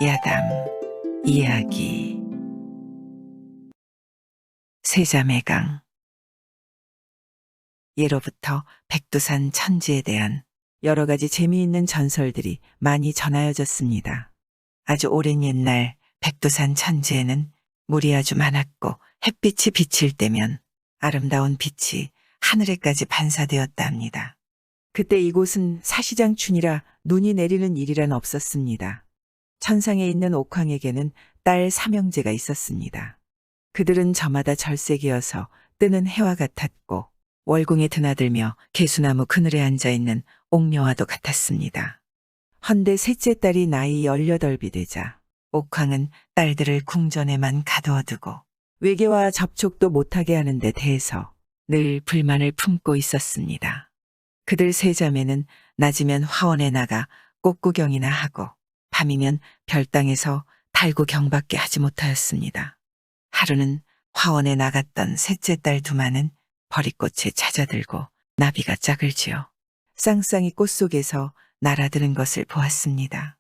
야담 이야기 세자매강. 예로부터 백두산 천지에 대한 여러 가지 재미있는 전설들이 많이 전하여졌습니다. 아주 오랜 옛날 백두산 천지에는 물이 아주 많았고 햇빛이 비칠 때면 아름다운 빛이 하늘에까지 반사되었다 합니다. 그때 이곳은 사시장춘이라 눈이 내리는 일이란 없었습니다. 천상에 있는 옥황에게는 딸 삼형제가 있었습니다. 그들은 저마다 절색이어서 뜨는 해와 같았고 월궁에 드나들며 개수나무 그늘에 앉아있는 옥녀와도 같았습니다. 헌데 셋째 딸이 나이 18이 되자 옥황은 딸들을 궁전에만 가두어두고 외계와 접촉도 못하게 하는 데 대해서 늘 불만을 품고 있었습니다. 그들 세 자매는 낮이면 화원에 나가 꽃구경이나 하고 밤이면 별당에서 달구경밖에 하지 못하였습니다. 하루는 화원에 나갔던 셋째 딸 두마는 버리꽃에 찾아들고 나비가 짝을 지어 쌍쌍이 꽃 속에서 날아드는 것을 보았습니다.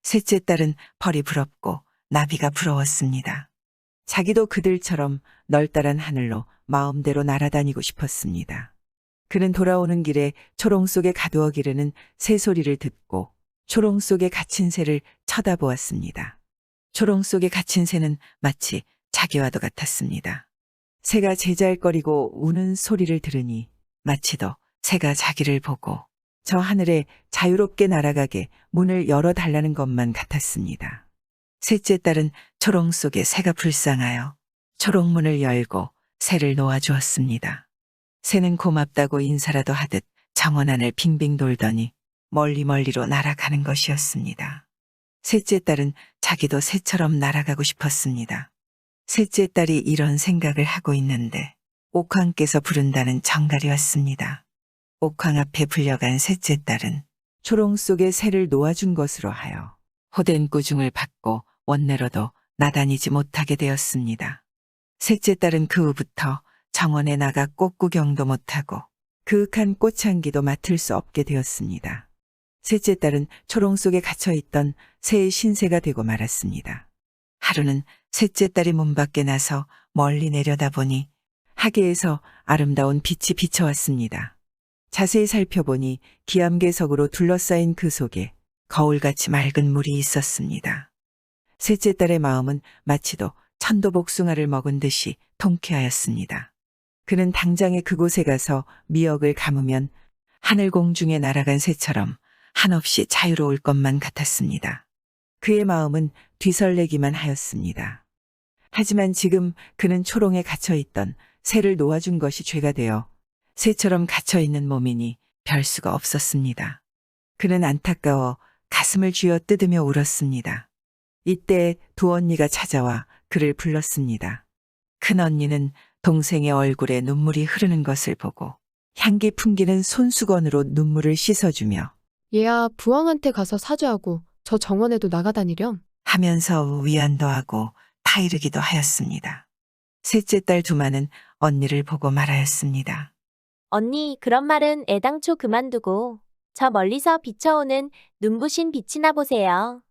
셋째 딸은 벌이 부럽고 나비가 부러웠습니다. 자기도 그들처럼 널따란 하늘로 마음대로 날아다니고 싶었습니다. 그는 돌아오는 길에 초롱 속에 가두어 기르는 새소리를 듣고 초롱 속에 갇힌 새를 쳐다보았습니다. 초롱 속에 갇힌 새는 마치 자기와도 같았습니다. 새가 제잘거리고 우는 소리를 들으니 마치도 새가 자기를 보고 저 하늘에 자유롭게 날아가게 문을 열어달라는 것만 같았습니다. 셋째 딸은 초롱 속에 새가 불쌍하여 초롱문을 열고 새를 놓아주었습니다. 새는 고맙다고 인사라도 하듯 정원 안을 빙빙 돌더니 멀리로 날아가는 것이었습니다. 셋째 딸은 자기도 새처럼 날아가고 싶었습니다. 셋째 딸이 이런 생각을 하고 있는데 옥황께서 부른다는 정갈이 왔습니다. 옥황 앞에 불려간 셋째 딸은 초롱 속에 새를 놓아준 것으로 하여 호된 꾸중을 받고 원내로도 나다니지 못하게 되었습니다. 셋째 딸은 그 후부터 정원에 나가 꽃구경도 못하고 그윽한 꽃향기도 맡을 수 없게 되었습니다. 셋째 딸은 초롱 속에 갇혀있던 새의 신세가 되고 말았습니다. 하루는 셋째 딸이 문 밖에 나서 멀리 내려다보니 하계에서 아름다운 빛이 비쳐왔습니다. 자세히 살펴보니 기암괴석으로 둘러싸인 그 속에 거울같이 맑은 물이 있었습니다. 셋째 딸의 마음은 마치도 천도복숭아를 먹은 듯이 통쾌하였습니다. 그는 당장에 그곳에 가서 미역을 감으면 하늘공중에 날아간 새처럼 한없이 자유로울 것만 같았습니다. 그의 마음은 뒤설레기만 하였습니다. 하지만 지금 그는 초롱에 갇혀있던 새를 놓아준 것이 죄가 되어 새처럼 갇혀있는 몸이니 별 수가 없었습니다. 그는 안타까워 가슴을 쥐어 뜯으며 울었습니다. 이때 두 언니가 찾아와 그를 불렀습니다. 큰 언니는 동생의 얼굴에 눈물이 흐르는 것을 보고 향기 풍기는 손수건으로 눈물을 씻어주며 얘야, 부왕한테 가서 사죄하고 저 정원에도 나가다니렴. 하면서 위안도 하고 타이르기도 하였습니다. 셋째 딸 두마는 언니를 보고 말하였습니다. 언니, 그런 말은 애당초 그만두고 저 멀리서 비쳐오는 눈부신 빛이나 보세요.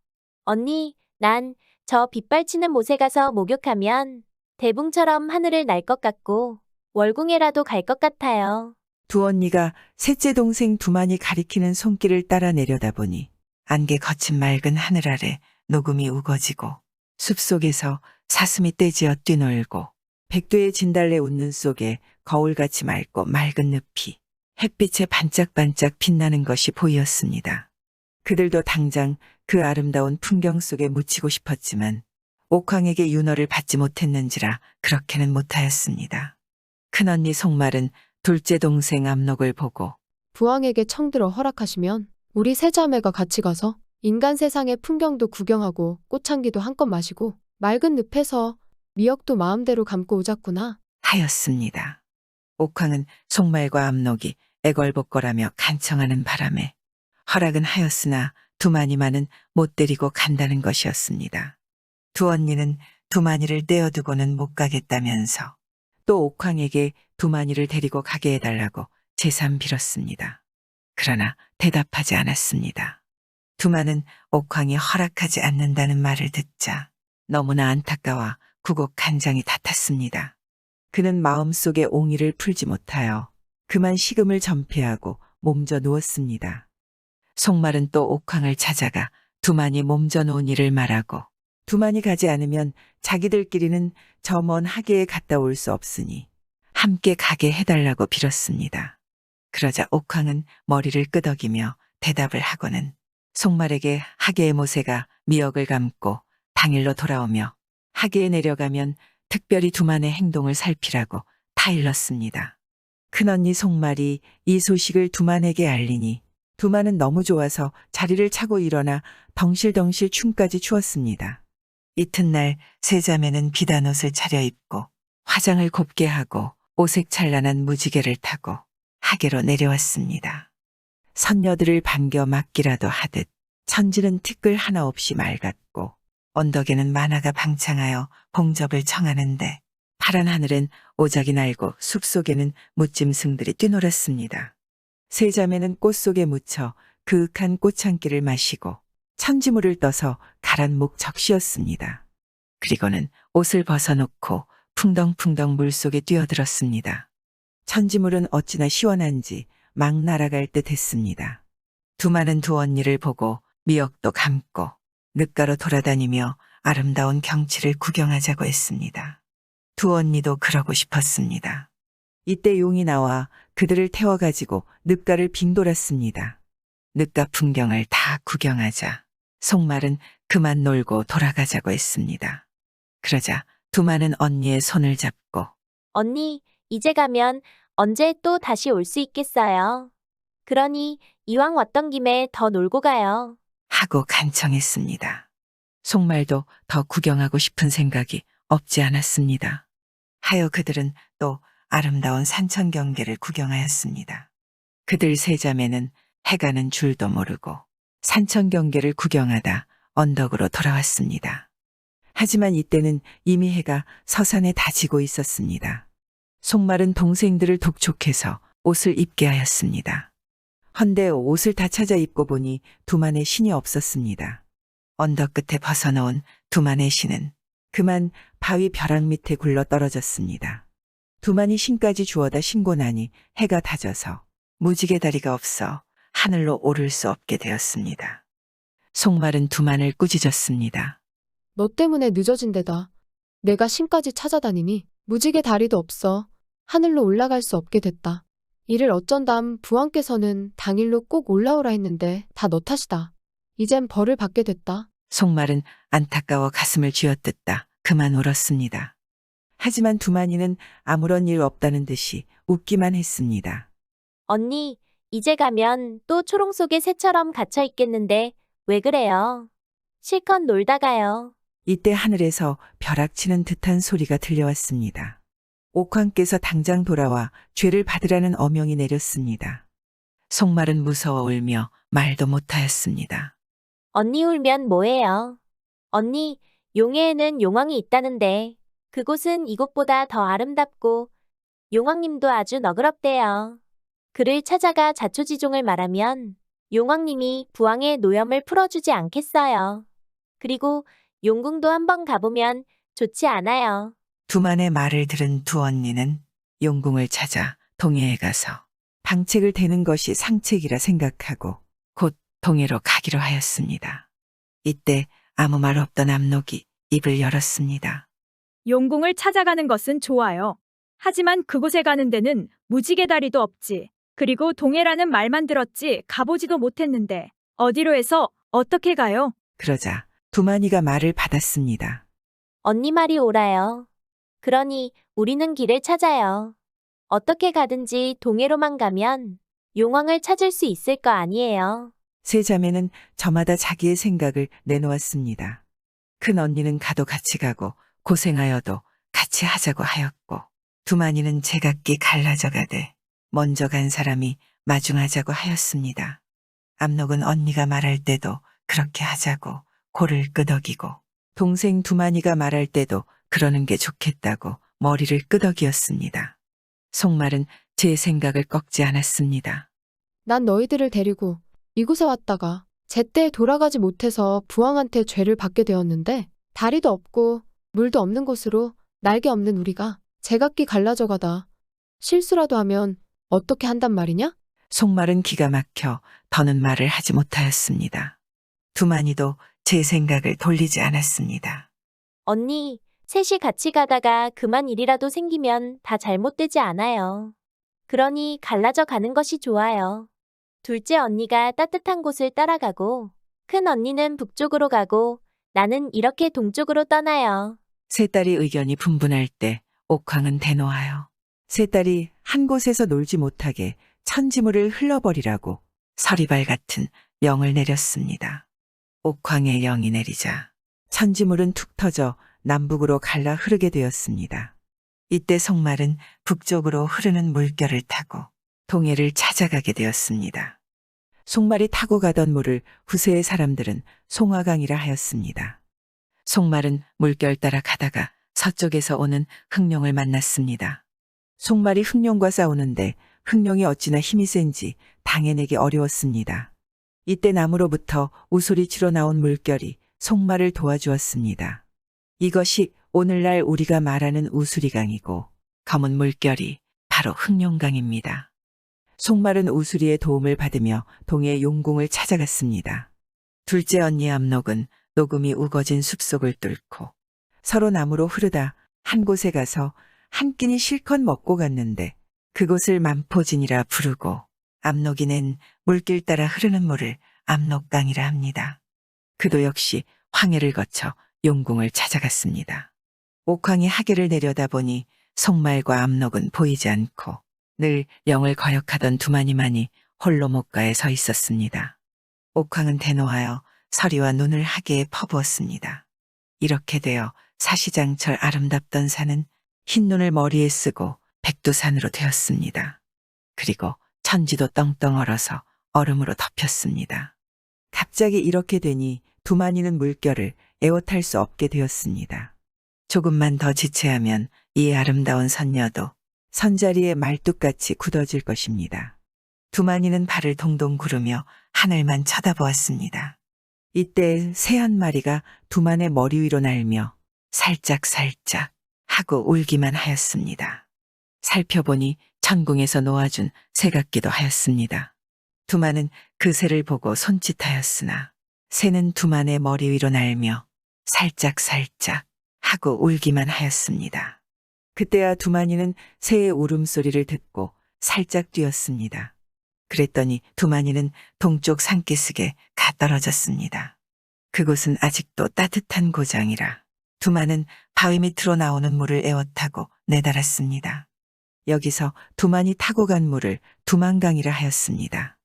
언니, 난 저 빛발치는 못에 가서 목욕하면 대붕처럼 하늘을 날 것 같고 월궁에라도 갈 것 같아요. 두 언니가 셋째 동생 두만이 가리키는 손길을 따라 내려다보니 안개 거친 맑은 하늘 아래 녹음이 우거지고 숲속에서 사슴이 떼지어 뛰놀고 백두의 진달래 웃는 속에 거울같이 맑고 맑은 늪이 햇빛에 반짝반짝 빛나는 것이 보였습니다. 그들도 당장 그 아름다운 풍경 속에 묻히고 싶었지만 옥황에게 윤허를 받지 못했는지라 그렇게는 못하였습니다. 큰언니 송말은 둘째 동생 압록을 보고 부왕에게 청들어 허락하시면 우리 세 자매가 같이 가서 인간 세상의 풍경도 구경하고 꽃향기도 한껏 마시고 맑은 늪에서 미역도 마음대로 감고 오자꾸나 하였습니다. 옥황은 송말과 압록이 애걸복걸하며 간청하는 바람에 허락은 하였으나 두마니만은 못 데리고 간다는 것이었습니다. 두 언니는 두마니를 떼어두고는 못 가겠다면서 또 옥황에게 두마니를 데리고 가게 해달라고 재삼 빌었습니다. 그러나 대답하지 않았습니다. 두만은 옥황이 허락하지 않는다는 말을 듣자 너무나 안타까워 구곡 간장이 닿았습니다. 그는 마음속에 옹의를 풀지 못하여 그만 식음을 전폐하고 몸져 누웠습니다. 송말은 또 옥황을 찾아가 두만이 몸져 놓은 일을 말하고 두만이 가지 않으면 자기들끼리는 저 먼 하계에 갔다 올 수 없으니 함께 가게 해달라고 빌었습니다. 그러자 옥황은 머리를 끄덕이며 대답을 하고는 송말에게 하계의 모세가 미역을 감고 당일로 돌아오며 하계에 내려가면 특별히 두만의 행동을 살피라고 타일렀습니다. 큰언니 송말이 이 소식을 두만에게 알리니 두만은 너무 좋아서 자리를 차고 일어나 덩실덩실 춤까지 추었습니다. 이튿날 세 자매는 비단 옷을 차려입고 화장을 곱게 하고 오색 찬란한 무지개를 타고 하계로 내려왔습니다. 선녀들을 반겨 맞기라도 하듯 천지는 티끌 하나 없이 맑았고 언덕에는 만화가 방창하여 봉접을 청하는데 파란 하늘엔 오작이 날고 숲속에는 무짐승들이 뛰놀았습니다. 세 자매는 꽃 속에 묻혀 그윽한 꽃향기를 마시고 천지물을 떠서 가란 목 적시었습니다. 그리고는 옷을 벗어놓고 풍덩풍덩 물속에 뛰어들었습니다. 천지물은 어찌나 시원한지 막 날아갈 듯 했습니다. 두만은 두 언니를 보고 미역도 감고 늦가로 돌아다니며 아름다운 경치를 구경하자고 했습니다. 두 언니도 그러고 싶었습니다. 이때 용이 나와 그들을 태워가지고 늪가를 빙 돌았습니다. 늪가 풍경을 다 구경하자 송말은 그만 놀고 돌아가자고 했습니다. 그러자 두만은 언니의 손을 잡고 언니, 이제 가면 언제 또 다시 올 수 있겠어요. 그러니 이왕 왔던 김에 더 놀고 가요. 하고 간청했습니다. 송말도 더 구경하고 싶은 생각이 없지 않았습니다. 하여 그들은 또 아름다운 산천 경계를 구경하였습니다. 그들 세 자매는 해가는 줄도 모르고 산천 경계를 구경하다 언덕으로 돌아왔습니다. 하지만 이때는 이미 해가 서산에 다 지고 있었습니다. 송말은 동생들을 독촉해서 옷을 입게 하였습니다. 헌데 옷을 다 찾아 입고 보니 두만의 신이 없었습니다. 언덕 끝에 벗어놓은 두만의 신은 그만 바위 벼락 밑에 굴러 떨어졌습니다. 두만이 신까지 주워다 신고 나니 해가 다져서 무지개 다리가 없어 하늘로 오를 수 없게 되었습니다. 송말은 두만을 꾸짖었습니다. 너 때문에 늦어진 데다. 내가 신까지 찾아다니니 무지개 다리도 없어 하늘로 올라갈 수 없게 됐다. 이를 어쩐담 부왕께서는 당일로 꼭 올라오라 했는데 다 너 탓이다. 이젠 벌을 받게 됐다. 송말은 안타까워 가슴을 쥐어뜯다 그만 울었습니다. 하지만 두만이는 아무런 일 없다는 듯이 웃기만 했습니다. 언니, 이제 가면 또 초롱 속에 새처럼 갇혀 있겠는데 왜 그래요? 실컷 놀다 가요. 이때 하늘에서 벼락치는 듯한 소리가 들려왔습니다. 옥황께서 당장 돌아와 죄를 받으라는 어명이 내렸습니다. 송말은 무서워 울며 말도 못하였습니다. 언니 울면 뭐해요? 언니, 용해에는 용왕이 있다는데 그곳은 이곳보다 더 아름답고 용왕님도 아주 너그럽대요. 그를 찾아가 자초지종을 말하면 용왕님이 부왕의 노염을 풀어주지 않겠어요. 그리고 용궁도 한번 가보면 좋지 않아요. 두만의 말을 들은 두 언니는 용궁을 찾아 동해에 가서 방책을 대는 것이 상책이라 생각하고 곧 동해로 가기로 하였습니다. 이때 아무 말 없던 압록이 입을 열었습니다. 용궁을 찾아가는 것은 좋아요. 하지만 그곳에 가는 데는 무지개 다리도 없지. 그리고 동해라는 말만 들었지 가보지도 못했는데 어디로 해서 어떻게 가요? 그러자 두만이가 말을 받았습니다. 언니 말이 옳아요. 그러니 우리는 길을 찾아요. 어떻게 가든지 동해로만 가면 용왕을 찾을 수 있을 거 아니에요. 세 자매는 저마다 자기의 생각을 내놓았습니다. 큰 언니는 가도 같이 가고 고생하여도 같이 하자고 하였고 두만이는 제각기 갈라져 가되 먼저 간 사람이 마중하자고 하였습니다. 압록은 언니가 말할 때도 그렇게 하자고 고를 끄덕이고 동생 두만이가 말할 때도 그러는 게 좋겠다고 머리를 끄덕이었습니다. 송말은 제 생각을 꺾지 않았습니다. 난 너희들을 데리고 이곳에 왔다가 제때 돌아가지 못해서 부왕한테 죄를 받게 되었는데 다리도 없고 물도 없는 곳으로 날개 없는 우리가 제각기 갈라져 가다 실수라도 하면 어떻게 한단 말이냐? 속말은 기가 막혀 더는 말을 하지 못하였습니다. 두만이도 제 생각을 돌리지 않았습니다. 언니, 셋이 같이 가다가 그만 일이라도 생기면 다 잘못되지 않아요. 그러니 갈라져 가는 것이 좋아요. 둘째 언니가 따뜻한 곳을 따라가고, 큰 언니는 북쪽으로 가고, 나는 이렇게 동쪽으로 떠나요. 세 딸이 의견이 분분할 때 옥황은 대노하여 세 딸이 한 곳에서 놀지 못하게 천지물을 흘러버리라고 서리발 같은 명을 내렸습니다. 옥황의 영이 내리자 천지물은 툭 터져 남북으로 갈라 흐르게 되었습니다. 이때 송말은 북쪽으로 흐르는 물결을 타고 동해를 찾아가게 되었습니다. 송말이 타고 가던 물을 후세의 사람들은 송화강이라 하였습니다. 송말은 물결 따라 가다가 서쪽에서 오는 흑룡을 만났습니다. 송말이 흑룡과 싸우는데 흑룡이 어찌나 힘이 센지 당해내기 어려웠습니다. 이때 나무로부터 우소리치러 나온 물결이 송말을 도와주었습니다. 이것이 오늘날 우리가 말하는 우수리강이고 검은 물결이 바로 흑룡강입니다. 송말은 우수리의 도움을 받으며 동해 용궁을 찾아갔습니다. 둘째 언니 압록은 녹음이 우거진 숲속을 뚫고 서로 나무로 흐르다 한 곳에 가서 한 끼니 실컷 먹고 갔는데 그곳을 만포진이라 부르고 압록이 낸 물길 따라 흐르는 물을 압록강이라 합니다. 그도 역시 황해를 거쳐 용궁을 찾아갔습니다. 옥황이 하계를 내려다보니 송말과 압록은 보이지 않고 늘 영을 거역하던 두마니만이 홀로 목가에 서 있었습니다. 옥황은 대노하여 서리와 눈을 하계에 퍼부었습니다. 이렇게 되어 사시장철 아름답던 산은 흰 눈을 머리에 쓰고 백두산으로 되었습니다. 그리고 천지도 떵떵 얼어서 얼음으로 덮였습니다. 갑자기 이렇게 되니 두마니는 물결을 애워탈 수 없게 되었습니다. 조금만 더 지체하면 이 아름다운 선녀도 선자리에 말뚝같이 굳어질 것입니다. 두마니는 발을 동동 구르며 하늘만 쳐다보았습니다. 이때 새 한 마리가 두만의 머리 위로 날며 살짝살짝 하고 울기만 하였습니다. 살펴보니 천궁에서 놓아준 새 같기도 하였습니다. 두만은 그 새를 보고 손짓하였으나 새는 두만의 머리 위로 날며 살짝살짝 하고 울기만 하였습니다. 그때야 두만이는 새의 울음소리를 듣고 살짝 뛰었습니다. 그랬더니 두만이는 동쪽 산기슭에 가 떨어졌습니다. 그곳은 아직도 따뜻한 고장이라 두만은 바위 밑으로 나오는 물을 애워타고 내달았습니다. 여기서 두만이 타고 간 물을 두만강이라 하였습니다.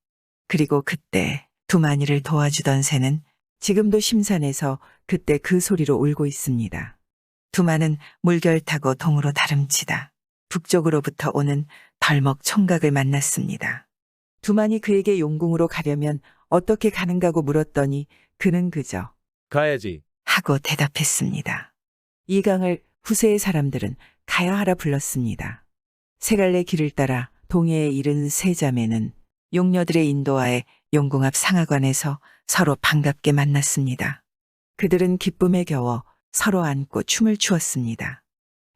그리고 그때 두만이를 도와주던 새는 지금도 심산에서 그때 그 소리로 울고 있습니다. 두만은 물결 타고 동으로 다름치다 북쪽으로부터 오는 덜먹 총각을 만났습니다. 두만이 그에게 용궁으로 가려면 어떻게 가는가고 물었더니 그는 그저 가야지. 하고 대답했습니다. 이 강을 후세의 사람들은 가야 하라 불렀습니다. 세 갈래 길을 따라 동해에 이른 세 자매는 용녀들의 인도하에 용궁 앞 상하관에서 서로 반갑게 만났습니다. 그들은 기쁨에 겨워 서로 안고 춤을 추었습니다.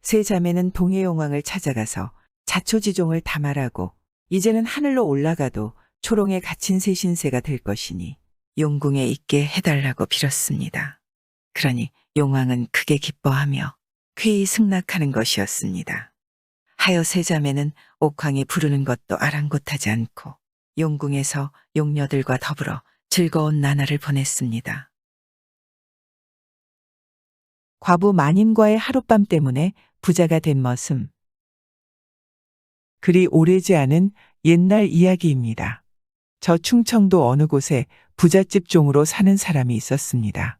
세 자매는 동해용왕을 찾아가서 자초지종을 담아라고 이제는 하늘로 올라가도 초롱에 갇힌 새 신세가 될 것이니 용궁에 있게 해달라고 빌었습니다. 그러니 용왕은 크게 기뻐하며 쾌히 승낙하는 것이었습니다. 하여 세 자매는 옥황이 부르는 것도 아랑곳하지 않고 용궁에서 용녀들과 더불어 즐거운 나날을 보냈습니다. 과부 만인과의 하룻밤 때문에 부자가 된 머슴. 그리 오래지 않은 옛날 이야기입니다. 저 충청도 어느 곳에 부잣집 종으로 사는 사람이 있었습니다.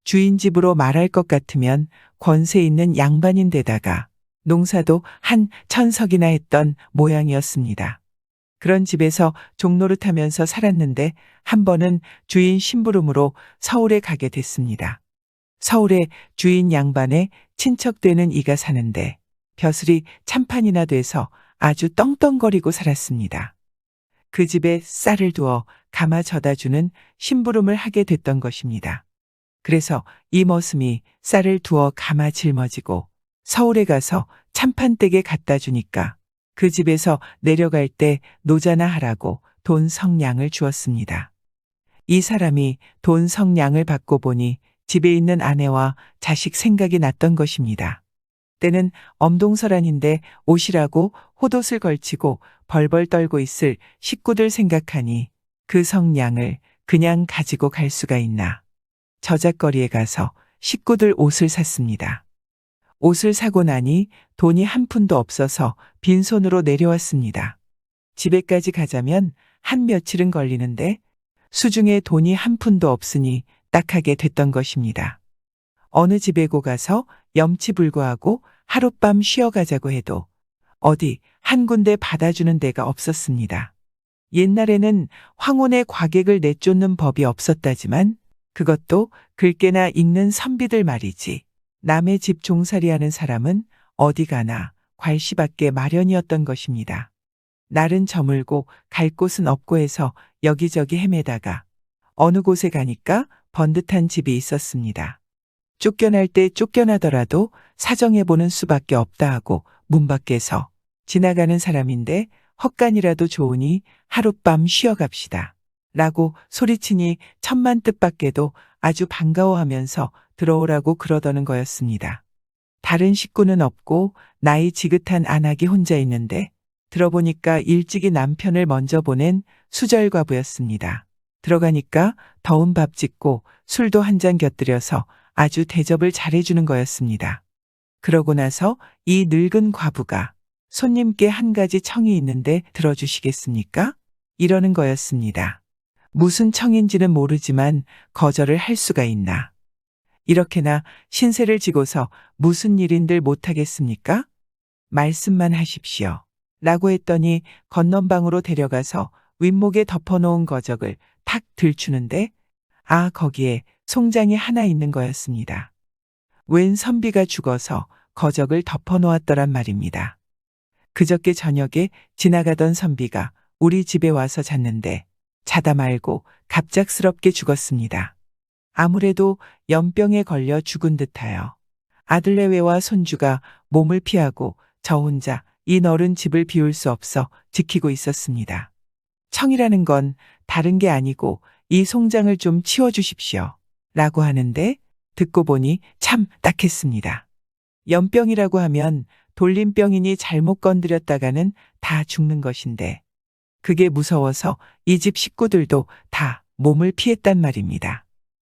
주인 집으로 말할 것 같으면 권세 있는 양반인데다가 농사도 한 1000석이나 했던 모양이었습니다. 그런 집에서 종노릇하면서 살았는데 한 번은 주인 심부름으로 서울에 가게 됐습니다. 서울에 주인 양반의 친척되는 이가 사는데 벼슬이 참판이나 돼서 아주 떵떵거리고 살았습니다. 그 집에 쌀을 두어 감아 져다 주는 심부름을 하게 됐던 것입니다. 그래서 이 머슴이 쌀을 두어 감아 짊어지고 서울에 가서 참판댁에 갖다 주니까 그 집에서 내려갈 때 노자나 하라고 돈 성냥을 주었습니다. 이 사람이 돈 성냥을 받고 보니 집에 있는 아내와 자식 생각이 났던 것입니다. 때는 엄동설한인데 옷이라고 호옷을 걸치고 벌벌 떨고 있을 식구들 생각하니 그 성냥을 그냥 가지고 갈 수가 있나. 저작거리에 가서 식구들 옷을 샀습니다. 옷을 사고 나니 돈이 한 푼도 없어서 빈손으로 내려왔습니다. 집에까지 가자면 한 며칠은 걸리는데 수중에 돈이 한 푼도 없으니 딱하게 됐던 것입니다. 어느 집에고 가서 염치불구하고 하룻밤 쉬어가자고 해도 어디 한 군데 받아주는 데가 없었습니다. 옛날에는 황혼의 과객을 내쫓는 법이 없었다지만 그것도 글깨나 읽는 선비들 말이지. 남의 집 종살이하는 사람은 어디 가나 괄시밖에 마련이었던 것입니다. 날은 저물고 갈 곳은 없고 해서 여기저기 헤매다가 어느 곳에 가니까 번듯한 집이 있었습니다. 쫓겨날 때 쫓겨나더라도 사정해보는 수밖에 없다 하고 문 밖에서 지나가는 사람인데 헛간이라도 좋으니 하룻밤 쉬어갑시다. 라고 소리치니 천만 뜻밖에도 아주 반가워하면서 들어오라고 그러더는 거였습니다. 다른 식구는 없고 나이 지긋한 안악이 혼자 있는데 들어보니까 일찍이 남편을 먼저 보낸 수절과부였습니다. 들어가니까 더운 밥 짓고 술도 한 잔 곁들여서 아주 대접을 잘해주는 거였습니다. 그러고 나서 이 늙은 과부가 손님께 한 가지 청이 있는데 들어주시겠습니까? 이러는 거였습니다. 무슨 청인지는 모르지만 거절을 할 수가 있나. 이렇게나 신세를 지고서 무슨 일인들 못하겠습니까? 말씀만 하십시오. 라고 했더니 건넌방으로 데려가서 윗목에 덮어놓은 거적을 탁 들추는데 거기에 송장이 하나 있는 거였습니다. 웬 선비가 죽어서 거적을 덮어놓았더란 말입니다. 그저께 저녁에 지나가던 선비가 우리 집에 와서 잤는데 자다 말고 갑작스럽게 죽었습니다. 아무래도 연병에 걸려 죽은 듯하여 아들내외와 손주가 몸을 피하고 저 혼자 이 넓은 집을 비울 수 없어 지키고 있었습니다. 청이라는 건 다른 게 아니고 이 송장을 좀 치워주십시오. 라고 하는데 듣고 보니 참 딱했습니다. 연병이라고 하면 돌림병이니 잘못 건드렸다가는 다 죽는 것인데 그게 무서워서 이 집 식구들도 다 몸을 피했단 말입니다.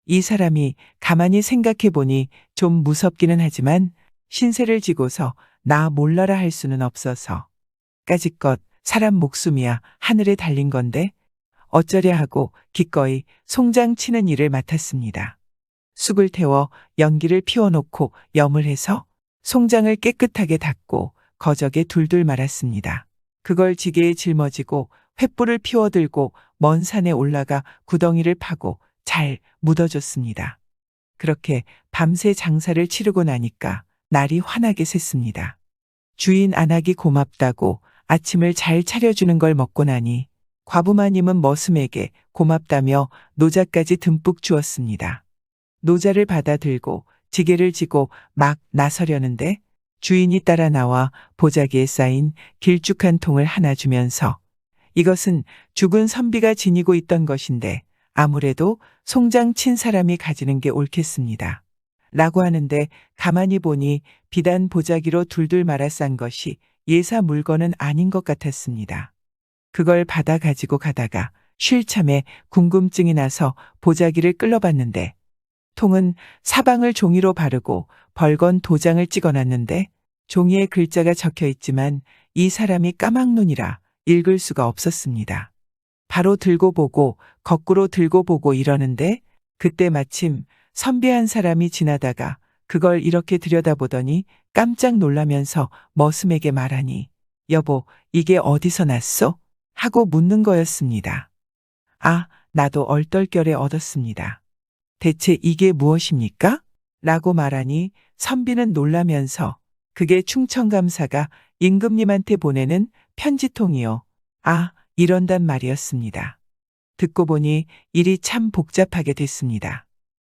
이 사람이 가만히 생각해 보니 좀 무섭기는 하지만 신세를 지고서 나 몰라라 할 수는 없어서 까짓것 사람 목숨이야 하늘에 달린 건데 어쩌랴 하고 기꺼이 송장 치는 일을 맡았습니다. 쑥을 태워 연기를 피워놓고 염을 해서 송장을 깨끗하게 닦고 거적에 둘둘 말았습니다. 그걸 지게에 짊어지고 횃불을 피워들고 먼 산에 올라가 구덩이를 파고 잘 묻어줬습니다. 그렇게 밤새 장사를 치르고 나니까 날이 환하게 샜습니다. 주인 안하기 고맙다고 아침을 잘 차려주는 걸 먹고 나니 과부마님은 머슴에게 고맙다며 노자까지 듬뿍 주었습니다. 노자를 받아 들고 지게를 지고 막 나서려는데 주인이 따라 나와 보자기에 쌓인 길쭉한 통을 하나 주면서 이것은 죽은 선비가 지니고 있던 것인데 아무래도 송장 친 사람이 가지는 게 옳겠습니다. 라고 하는데 가만히 보니 비단 보자기로 둘둘 말아 싼 것이 예사 물건은 아닌 것 같았습니다. 그걸 받아 가지고 가다가 쉴 참에 궁금증이 나서 보자기를 끌러봤는데 통은 사방을 종이로 바르고 벌건 도장을 찍어놨는데 종이에 글자가 적혀 있지만 이 사람이 까막눈이라 읽을 수가 없었습니다. 바로 들고 보고 거꾸로 들고 보고 이러는데 그때 마침 선비 한 사람이 지나다가 그걸 이렇게 들여다보더니 깜짝 놀라면서 머슴에게 말하니 여보 이게 어디서 났소? 하고 묻는 거였습니다. 나도 얼떨결에 얻었습니다. 대체 이게 무엇입니까? 라고 말하니 선비는 놀라면서 그게 충청감사가 임금님한테 보내는 편지통이요. 이런단 말이었습니다. 듣고 보니 일이 참 복잡하게 됐습니다.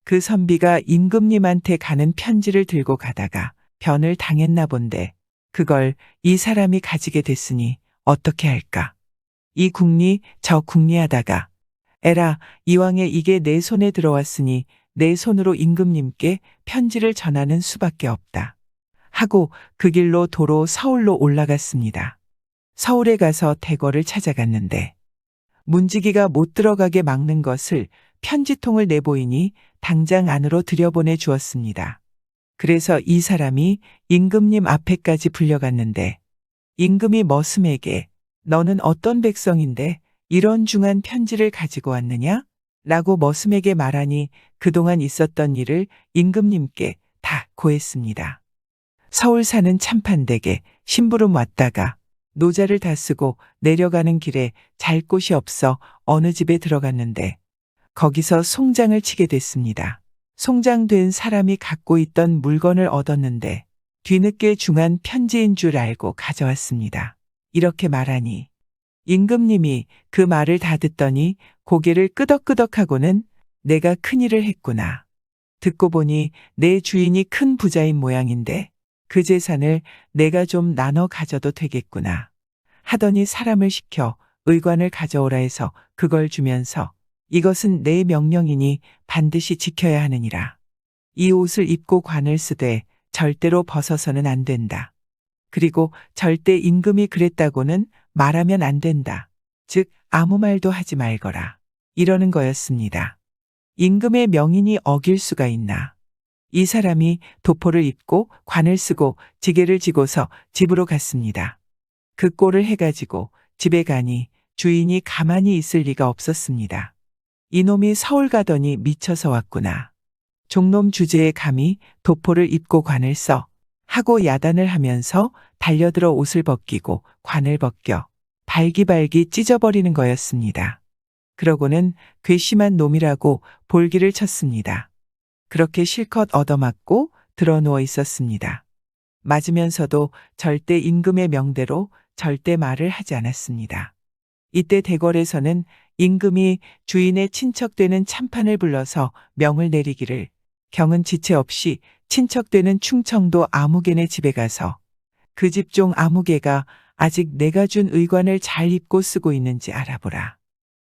그 선비가 임금님한테 가는 편지를 들고 가다가 변을 당했나 본데 그걸 이 사람이 가지게 됐으니 어떻게 할까? 이 궁리 저 궁리하다가 에라 이왕에 이게 내 손에 들어왔으니 내 손으로 임금님께 편지를 전하는 수밖에 없다. 하고 그 길로 도로 서울로 올라갔습니다. 서울에 가서 대궐을 찾아갔는데 문지기가 못 들어가게 막는 것을 편지통을 내보이니 당장 안으로 들여보내 주었습니다. 그래서 이 사람이 임금님 앞에까지 불려갔는데 임금이 머슴에게 너는 어떤 백성인데 이런 중한 편지를 가지고 왔느냐? 라고 머슴에게 말하니 그동안 있었던 일을 임금님께 다 고했습니다. 서울 사는 참판댁에 심부름 왔다가 노자를 다 쓰고 내려가는 길에 잘 곳이 없어 어느 집에 들어갔는데 거기서 송장을 치게 됐습니다. 송장된 사람이 갖고 있던 물건을 얻었는데 뒤늦게 중한 편지인 줄 알고 가져왔습니다. 이렇게 말하니 임금님이 그 말을 다 듣더니 고개를 끄덕끄덕하고는 내가 큰일을 했구나. 듣고 보니 내 주인이 큰 부자인 모양인데 그 재산을 내가 좀 나눠 가져도 되겠구나. 하더니 사람을 시켜 의관을 가져오라 해서 그걸 주면서 이것은 내 명령이니 반드시 지켜야 하느니라. 이 옷을 입고 관을 쓰되 절대로 벗어서는 안 된다. 그리고 절대 임금이 그랬다고는 말하면 안 된다. 즉 아무 말도 하지 말거라. 이러는 거였습니다. 임금의 명인이 어길 수가 있나. 이 사람이 도포를 입고 관을 쓰고 지게를 지고서 집으로 갔습니다. 그 꼴을 해가지고 집에 가니 주인이 가만히 있을 리가 없었습니다. 이놈이 서울 가더니 미쳐서 왔구나. 종놈 주제에 감히 도포를 입고 관을 써 하고 야단을 하면서 달려들어 옷을 벗기고 관을 벗겨 발기발기 찢어버리는 거였습니다. 그러고는 괘씸한 놈이라고 볼기를 쳤습니다. 그렇게 실컷 얻어맞고 드러누워 있었습니다. 맞으면서도 절대 임금의 명대로 절대 말을 하지 않았습니다. 이때 대궐에서는 임금이 주인의 친척되는 참판을 불러서 명을 내리기를 경은 지체 없이 친척되는 충청도 아무개네 집에 가서 그 집종 아무개가 아직 내가 준 의관을 잘 입고 쓰고 있는지 알아보라.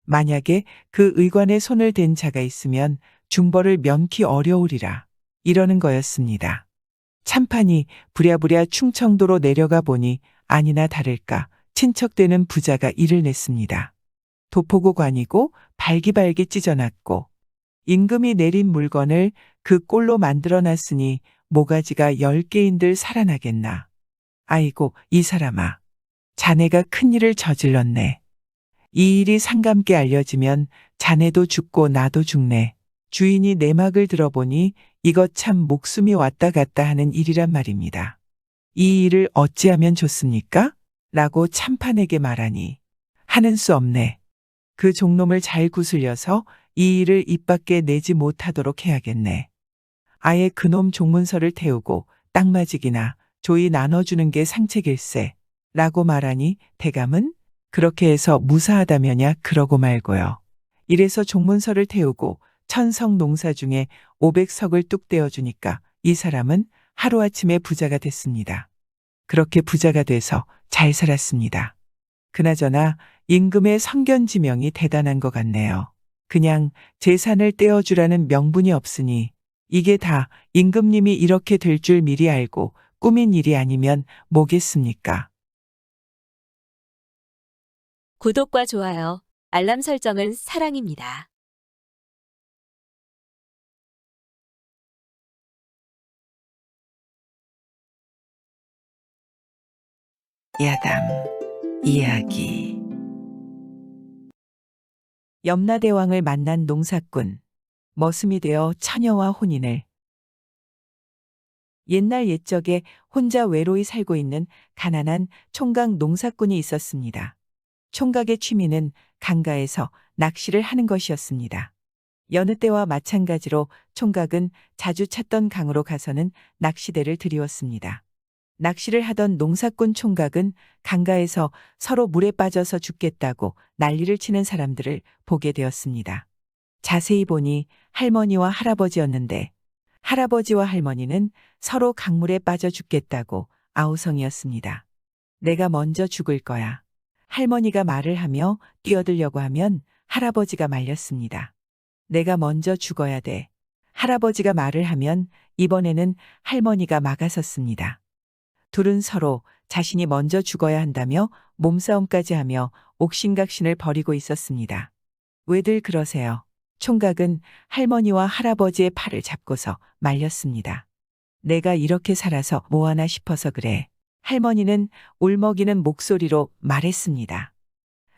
만약에 그 의관에 손을 댄 자가 있으면 중벌을 면키 어려우리라. 이러는 거였습니다. 참판이 부랴부랴 충청도로 내려가 보니 아니나 다를까 친척되는 부자가 일을 냈습니다. 도포고 관이고 발기발기 찢어놨고 임금이 내린 물건을 그 꼴로 만들어놨으니 모가지가 10개인들 살아나겠나. 아이고 이 사람아. 자네가 큰일을 저질렀네. 이 일이 상감께 알려지면 자네도 죽고 나도 죽네. 주인이 내막을 들어보니 이것 참 목숨이 왔다 갔다 하는 일이란 말입니다. 이 일을 어찌하면 좋습니까? 라고 참판에게 말하니 하는 수 없네. 그 종놈을 잘 구슬려서 이 일을 입 밖에 내지 못하도록 해야겠네. 아예 그놈 종문서를 태우고 땅마직이나 조이 나눠주는 게 상책일세. 라고 말하니 대감은 그렇게 해서 무사하다며냐 그러고 말고요. 이래서 종문서를 태우고 1000석 농사 중에 500석을 뚝 떼어주니까 이 사람은 하루아침에 부자가 됐습니다. 그렇게 부자가 돼서 잘 살았습니다. 그나저나 임금의 성견지명이 대단한 것 같네요. 그냥 재산을 떼어주라는 명분이 없으니 이게 다 임금님이 이렇게 될 줄 미리 알고 꾸민 일이 아니면 뭐겠습니까? 구독과 좋아요, 알람 설정은 사랑입니다. 야담 이야기. 염라대왕을 만난 농사꾼, 머슴이 되어 처녀와 혼인을. 옛날 옛적에 혼자 외로이 살고 있는 가난한 총각 농사꾼이 있었습니다. 총각의 취미는 강가에서 낚시를 하는 것이었습니다. 여느 때와 마찬가지로 총각은 자주 찾던 강으로 가서는 낚시대를 들이웠습니다. 낚시를 하던 농사꾼 총각은 강가에서 서로 물에 빠져서 죽겠다고 난리를 치는 사람들을 보게 되었습니다. 자세히 보니 할머니와 할아버지였는데 할아버지와 할머니는 서로 강물에 빠져 죽겠다고 아우성이었습니다. 내가 먼저 죽을 거야. 할머니가 말을 하며 뛰어들려고 하면 할아버지가 말렸습니다. 내가 먼저 죽어야 돼. 할아버지가 말을 하면 이번에는 할머니가 막아섰습니다. 둘은 서로 자신이 먼저 죽어야 한다며 몸싸움까지 하며 옥신각신을 벌이고 있었습니다. 왜들 그러세요? 총각은 할머니와 할아버지의 팔을 잡고서 말렸습니다. 내가 이렇게 살아서 뭐하나 싶어서 그래. 할머니는 울먹이는 목소리로 말했습니다.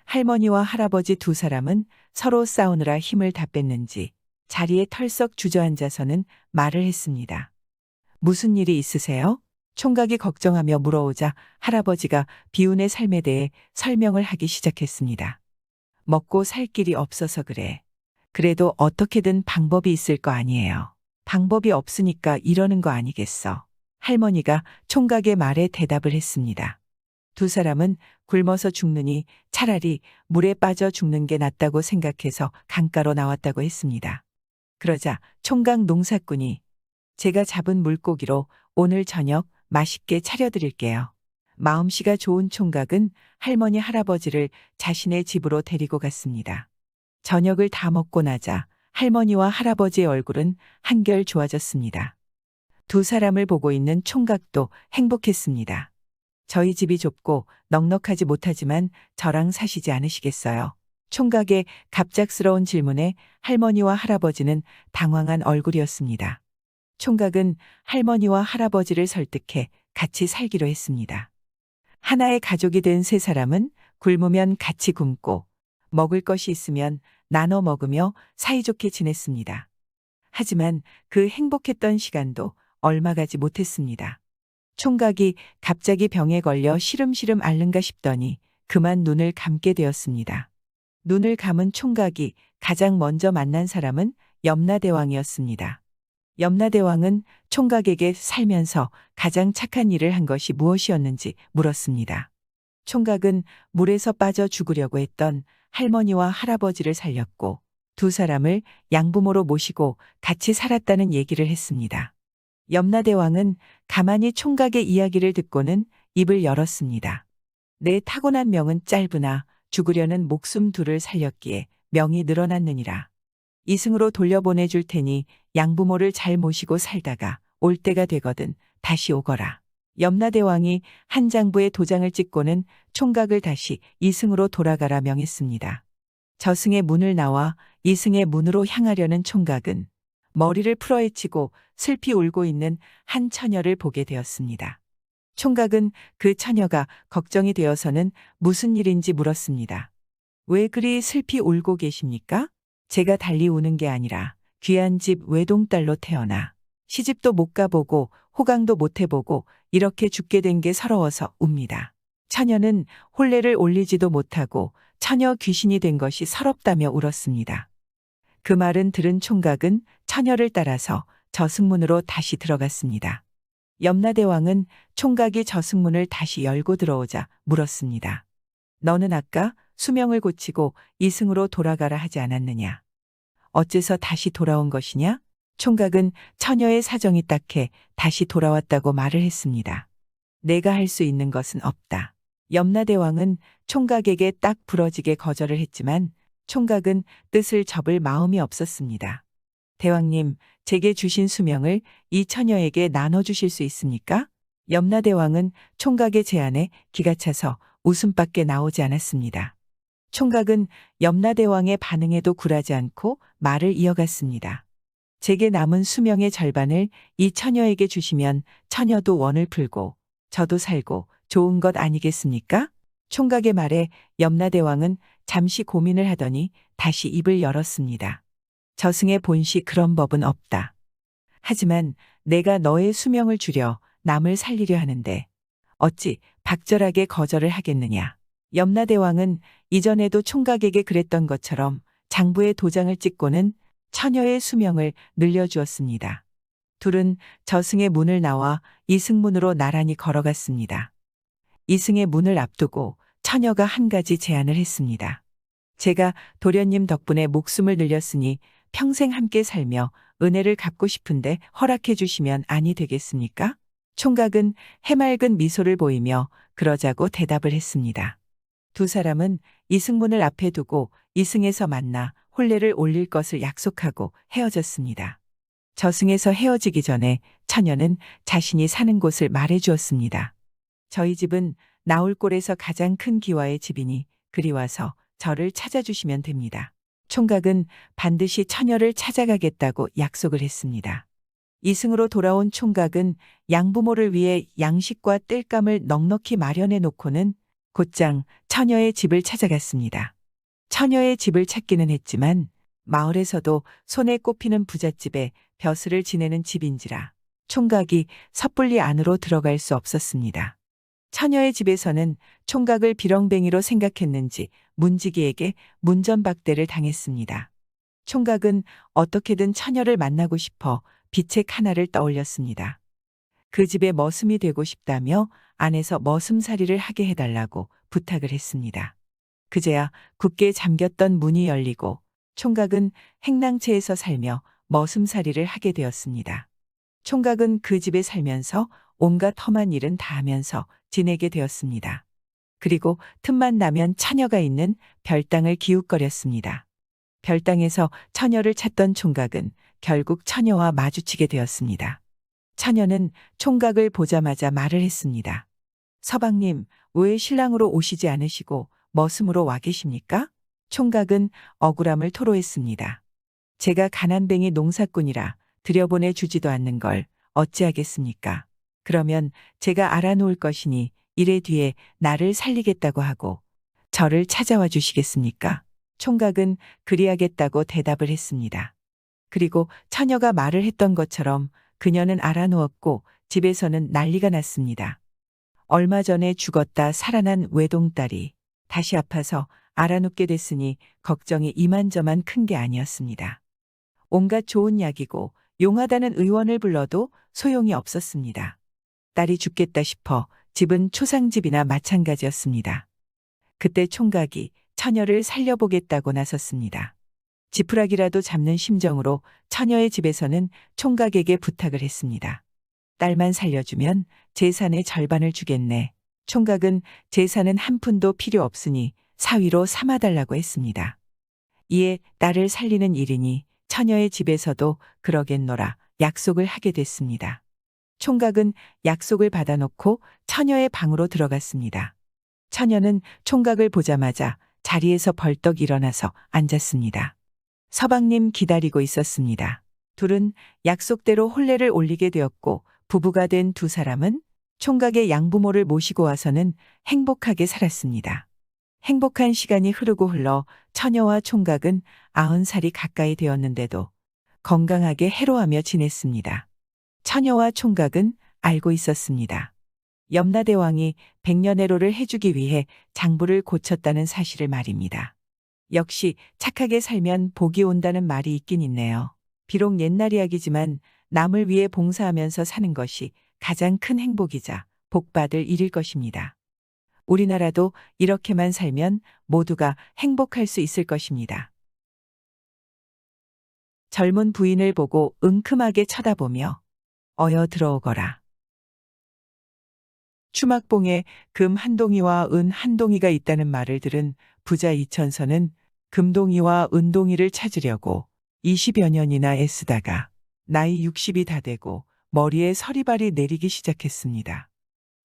할머니와 할아버지 두 사람은 서로 싸우느라 힘을 다 뺐는지 자리에 털썩 주저앉아서는 말을 했습니다. 무슨 일이 있으세요? 총각이 걱정하며 물어오자 할아버지가 비운의 삶에 대해 설명을 하기 시작했습니다. 먹고 살 길이 없어서 그래. 그래도 어떻게든 방법이 있을 거 아니에요. 방법이 없으니까 이러는 거 아니겠어. 할머니가 총각의 말에 대답을 했습니다. 두 사람은 굶어서 죽느니 차라리 물에 빠져 죽는 게 낫다고 생각해서 강가로 나왔다고 했습니다. 그러자 총각 농사꾼이 제가 잡은 물고기로 오늘 저녁 맛있게 차려드릴게요. 마음씨가 좋은 총각은 할머니 할아버지를 자신의 집으로 데리고 갔습니다. 저녁을 다 먹고 나자 할머니와 할아버지의 얼굴은 한결 좋아졌습니다. 두 사람을 보고 있는 총각도 행복했습니다. 저희 집이 좁고 넉넉하지 못하지만 저랑 사시지 않으시겠어요? 총각의 갑작스러운 질문에 할머니와 할아버지는 당황한 얼굴이었습니다. 총각은 할머니와 할아버지를 설득해 같이 살기로 했습니다. 하나의 가족이 된 세 사람은 굶으면 같이 굶고 먹을 것이 있으면 나눠 먹으며 사이좋게 지냈습니다. 하지만 그 행복했던 시간도 얼마 가지 못했습니다. 총각이 갑자기 병에 걸려 시름시름 앓는가 싶더니 그만 눈을 감게 되었습니다. 눈을 감은 총각이 가장 먼저 만난 사람은 염라대왕이었습니다. 염라대왕은 총각에게 살면서 가장 착한 일을 한 것이 무엇이었는지 물었습니다. 총각은 물에서 빠져 죽으려고 했던 할머니와 할아버지를 살렸고 두 사람을 양부모로 모시고 같이 살았다는 얘기를 했습니다. 염라대왕은 가만히 총각의 이야기를 듣고는 입을 열었습니다. 내 타고난 명은 짧으나 죽으려는 목숨 둘을 살렸기에 명이 늘어났느니라. 이승으로 돌려보내줄 테니 양부모를 잘 모시고 살다가 올 때가 되거든 다시 오거라. 염라대왕이 한 장부에 도장을 찍고는 총각을 다시 이승으로 돌아가라 명했습니다. 저승의 문을 나와 이승의 문으로 향하려는 총각은 머리를 풀어헤치고 슬피 울고 있는 한 처녀를 보게 되었습니다. 총각은 그 처녀가 걱정이 되어서는 무슨 일인지 물었습니다. 왜 그리 슬피 울고 계십니까? 제가 달리 우는 게 아니라 귀한 집 외동딸로 태어나 시집도 못 가보고 호강도 못 해보고 이렇게 죽게 된 게 서러워서 웁니다. 처녀는 혼례를 올리지도 못하고 처녀 귀신이 된 것이 서럽다며 울었습니다. 그 말은 들은 총각은 처녀를 따라서 저승문으로 다시 들어갔습니다. 염라대왕은 총각이 저승문을 다시 열고 들어오자 물었습니다. 너는 아까 수명을 고치고 이승으로 돌아가라 하지 않았느냐? 어째서 다시 돌아온 것이냐? 총각은 처녀의 사정이 딱해 다시 돌아왔다고 말을 했습니다. 내가 할 수 있는 것은 없다. 염라대왕은 총각에게 딱 부러지게 거절을 했지만 총각은 뜻을 접을 마음이 없었습니다. 대왕님, 제게 주신 수명을 이 처녀에게 나눠주실 수 있습니까? 염라대왕은 총각의 제안에 기가 차서 웃음밖에 나오지 않았습니다. 총각은 염라대왕의 반응에도 굴하지 않고 말을 이어갔습니다. 제게 남은 수명의 절반을 이 처녀에게 주시면 처녀도 원을 풀고 저도 살고 좋은 것 아니겠습니까? 총각의 말에 염라대왕은 잠시 고민을 하더니 다시 입을 열었습니다. 저승의 본시 그런 법은 없다. 하지만 내가 너의 수명을 줄여 남을 살리려 하는데 어찌 박절하게 거절을 하겠느냐. 염라대왕은 이전에도 총각에게 그랬던 것처럼 장부에 도장을 찍고는 처녀의 수명을 늘려주었습니다. 둘은 저승의 문을 나와 이승문으로 나란히 걸어갔습니다. 이승의 문을 앞두고 처녀가 한 가지 제안을 했습니다. 제가 도련님 덕분에 목숨을 늘렸으니 평생 함께 살며 은혜를 갚고 싶은데 허락해 주시면 아니 되겠습니까? 총각은 해맑은 미소를 보이며 그러자고 대답을 했습니다. 두 사람은 이승문을 앞에 두고 이승에서 만나 혼례를 올릴 것을 약속하고 헤어졌습니다. 저승에서 헤어지기 전에 처녀는 자신이 사는 곳을 말해 주었습니다. 저희 집은 나올골에서 가장 큰 기와의 집이니 그리 와서 저를 찾아주시면 됩니다. 총각은 반드시 처녀를 찾아가겠다고 약속을 했습니다. 이승으로 돌아온 총각은 양부모를 위해 양식과 땔감을 넉넉히 마련해 놓고는 곧장 처녀의 집을 찾아갔습니다. 처녀의 집을 찾기는 했지만 마을에서도 손에 꼽히는 부잣집에 벼슬을 지내는 집인지라 총각이 섣불리 안으로 들어갈 수 없었습니다. 처녀의 집에서는 총각을 비렁뱅이로 생각했는지 문지기에게 문전박대를 당했습니다. 총각은 어떻게든 처녀를 만나고 싶어 비책 하나를 떠올렸습니다. 그 집에 머슴이 되고 싶다며 안에서 머슴살이를 하게 해달라고 부탁을 했습니다. 그제야 굳게 잠겼던 문이 열리고 총각은 행랑채에서 살며 머슴살이를 하게 되었습니다. 총각은 그 집에 살면서 온갖 험한 일은 다 하면서 지내게 되었습니다. 그리고 틈만 나면 처녀가 있는 별당을 기웃거렸습니다. 별당에서 처녀를 찾던 총각은 결국 처녀와 마주치게 되었습니다. 처녀는 총각을 보자마자 말을 했습니다. 서방님, 왜 신랑으로 오시지 않으시고 머슴으로 와 계십니까? 총각은 억울함을 토로했습니다. 제가 가난뱅이 농사꾼이라 들여보내 주지도 않는 걸 어찌하겠습니까? 그러면 제가 알아놓을 것이니 이래 뒤에 나를 살리겠다고 하고 저를 찾아와 주시겠습니까? 총각은 그리하겠다고 대답을 했습니다. 그리고 처녀가 말을 했던 것처럼 그녀는 알아놓았고 집에서는 난리가 났습니다. 얼마 전에 죽었다 살아난 외동딸이 다시 아파서 알아눕게 됐으니 걱정이 이만저만 큰 게 아니었습니다. 온갖 좋은 약이고 용하다는 의원을 불러도 소용이 없었습니다. 딸이 죽겠다 싶어 집은 초상집이나 마찬가지였습니다. 그때 총각이 처녀를 살려보겠다고 나섰습니다. 지푸라기라도 잡는 심정으로 처녀의 집에서는 총각에게 부탁을 했습니다. 딸만 살려주면 재산의 절반을 주겠네. 총각은 재산은 한 푼도 필요 없으니 사위로 삼아달라고 했습니다. 이에 딸을 살리는 일이니 처녀의 집에서도 그러겠노라 약속을 하게 됐습니다. 총각은 약속을 받아놓고 처녀의 방으로 들어갔습니다. 처녀는 총각을 보자마자 자리에서 벌떡 일어나서 앉았습니다. 서방님 기다리고 있었습니다. 둘은 약속대로 혼례를 올리게 되었고 부부가 된 두 사람은 총각의 양부모를 모시고 와서는 행복하게 살았습니다. 행복한 시간이 흐르고 흘러 처녀와 총각은 90살이 가까이 되었는데도 건강하게 해로하며 지냈습니다. 처녀와 총각은 알고 있었습니다. 염라대왕이 백년해로를 해주기 위해 장부를 고쳤다는 사실을 말입니다. 역시 착하게 살면 복이 온다는 말이 있긴 있네요. 비록 옛날 이야기지만 남을 위해 봉사하면서 사는 것이 가장 큰 행복이자 복받을 일일 것입니다. 우리나라도 이렇게만 살면 모두가 행복할 수 있을 것입니다. 젊은 부인을 보고 은큼하게 쳐다보며 어여 들어오거라. 추막봉에 금 한 동이와 은 한 동이가 있다는 말을 들은 부자 이천서는 금동이와 은동이를 찾으려고 20여 년이나 애쓰다가 나이 60이 다 되고 머리에 서리발이 내리기 시작했습니다.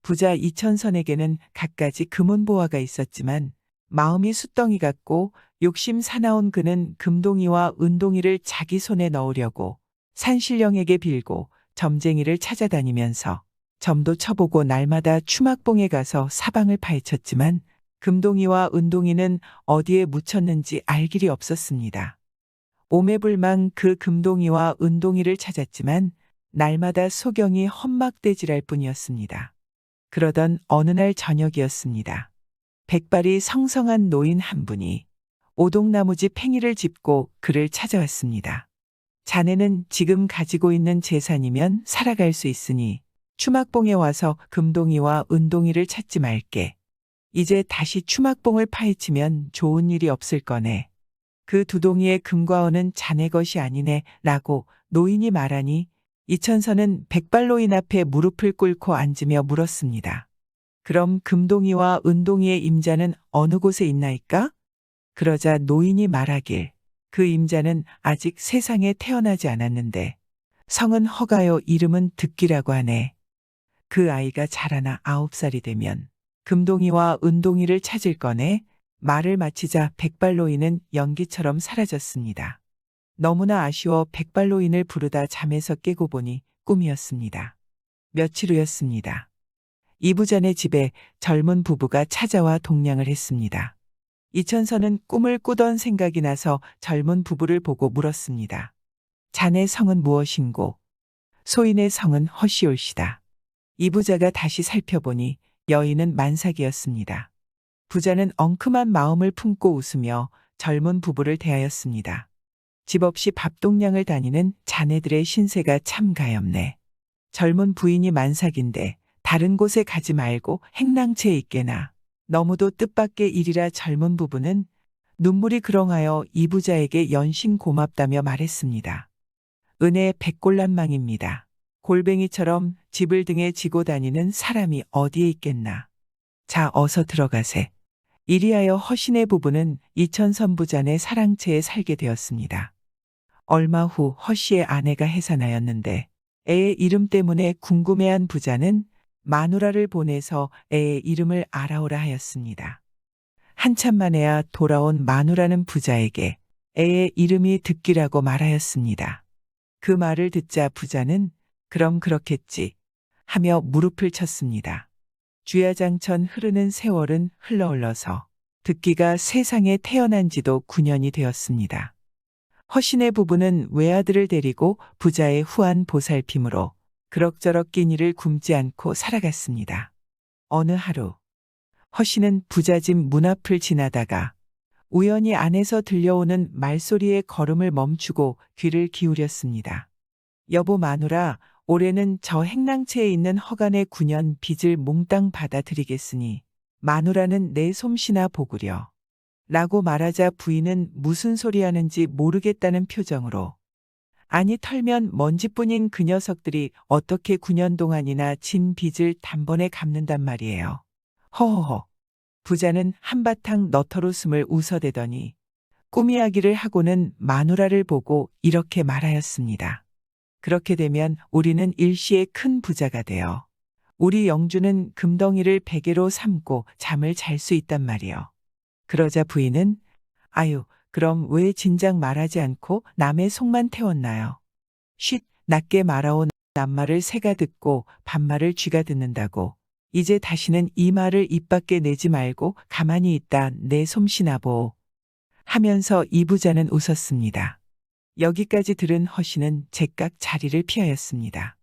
부자 이천선에게는 갖가지 금은보화가 있었지만 마음이 숫덩이 같고 욕심 사나운 그는 금동이와 은동이를 자기 손에 넣으려고 산신령에게 빌고 점쟁이를 찾아다니면서 점도 쳐보고 날마다 추막봉에 가서 사방을 파헤쳤지만 금동이와 은동이는 어디에 묻혔는지 알 길이 없었습니다. 오매불망 그 금동이와 은동이를 찾았지만 날마다 소경이 험막대질할 뿐이었습니다. 그러던 어느 날 저녁이었습니다. 백발이 성성한 노인 한 분이 오동나무집 팽이를 짚고 그를 찾아왔습니다. 자네는 지금 가지고 있는 재산이면 살아갈 수 있으니 추막봉에 와서 금동이와 은동이를 찾지 말게. 이제 다시 추막봉을 파헤치면 좋은 일이 없을 거네. 그 두 동이의 금과 은은 자네 것이 아니네 라고 노인이 말하니 이천서는 백발노인 앞에 무릎을 꿇고 앉으며 물었습니다. 그럼 금동이와 은동이의 임자는 어느 곳에 있나이까? 그러자 노인이 말하길 그 임자는 아직 세상에 태어나지 않았는데 성은 허가요 이름은 득기라고 하네. 그 아이가 자라나 9살이 되면 금동이와 은동이를 찾을 거네. 말을 마치자 백발노인은 연기처럼 사라졌습니다. 너무나 아쉬워 백발노인을 부르다 잠에서 깨고 보니 꿈이었습니다. 며칠 후였습니다. 이부자네 집에 젊은 부부가 찾아와 동냥을 했습니다. 이천서는 꿈을 꾸던 생각이 나서 젊은 부부를 보고 물었습니다. 자네 성은 무엇인고? 소인의 성은 허시올시다. 이부자가 다시 살펴보니 여인은 만삭이었습니다. 부자는 엉큼한 마음을 품고 웃으며 젊은 부부를 대하였습니다. 집 없이 밥동량을 다니는 자네들의 신세가 참 가엾네. 젊은 부인이 만삭인데 다른 곳에 가지 말고 행랑채에 있게나. 너무도 뜻밖의 일이라 젊은 부부는 눈물이 그렁하여 이부자에게 연신 고맙다며 말했습니다. 은혜 백골란망입니다. 골뱅이처럼 집을 등에 지고 다니는 사람이 어디에 있겠나. 자 어서 들어가세. 이리하여 허신의 부부는 이천선부잔의 사랑채에 살게 되었습니다. 얼마 후 허씨의 아내가 해산하였는데 애의 이름 때문에 궁금해한 부자는 마누라를 보내서 애의 이름을 알아오라 하였습니다. 한참 만에야 돌아온 마누라는 부자에게 애의 이름이 득기라고 말하였습니다. 그 말을 듣자 부자는 그럼 그렇겠지 하며 무릎을 쳤습니다. 주야장천 흐르는 세월은 흘러흘러서 득기가 세상에 태어난 지도 9년이 되었습니다. 허신의 부부는 외아들을 데리고 부자의 후한 보살핌으로 그럭저럭 끼니를 굶지 않고 살아갔습니다. 어느 하루 허신은 부자 집 문 앞을 지나다가 우연히 안에서 들려오는 말소리에 걸음을 멈추고 귀를 기울였습니다. 여보 마누라, 올해는 저 행랑채에 있는 허간의 9년 빚을 몽땅 받아드리겠으니 마누라는 내 솜씨나 보구려. 라고 말하자 부인은 무슨 소리 하는지 모르겠다는 표정으로 아니 털면 먼지뿐인 그 녀석들이 어떻게 9년 동안이나 진 빚을 단번에 갚는단 말이에요. 허허허. 부자는 한바탕 너털웃음을 웃어대더니 꾸미야기를 하고는 마누라를 보고 이렇게 말하였습니다. 그렇게 되면 우리는 일시에 큰 부자가 되어 우리 영주는 금덩이를 베개로 삼고 잠을 잘 수 있단 말이요. 그러자 부인은 아유 그럼 왜 진작 말하지 않고 남의 속만 태웠나요? 쉿 낮게 말아온 남말을 새가 듣고 반말을 쥐가 듣는다고. 이제 다시는 이 말을 입 밖에 내지 말고 가만히 있다 내 솜씨나 보. 하면서 이 부자는 웃었습니다. 여기까지 들은 허씨는 제깍 자리를 피하였습니다.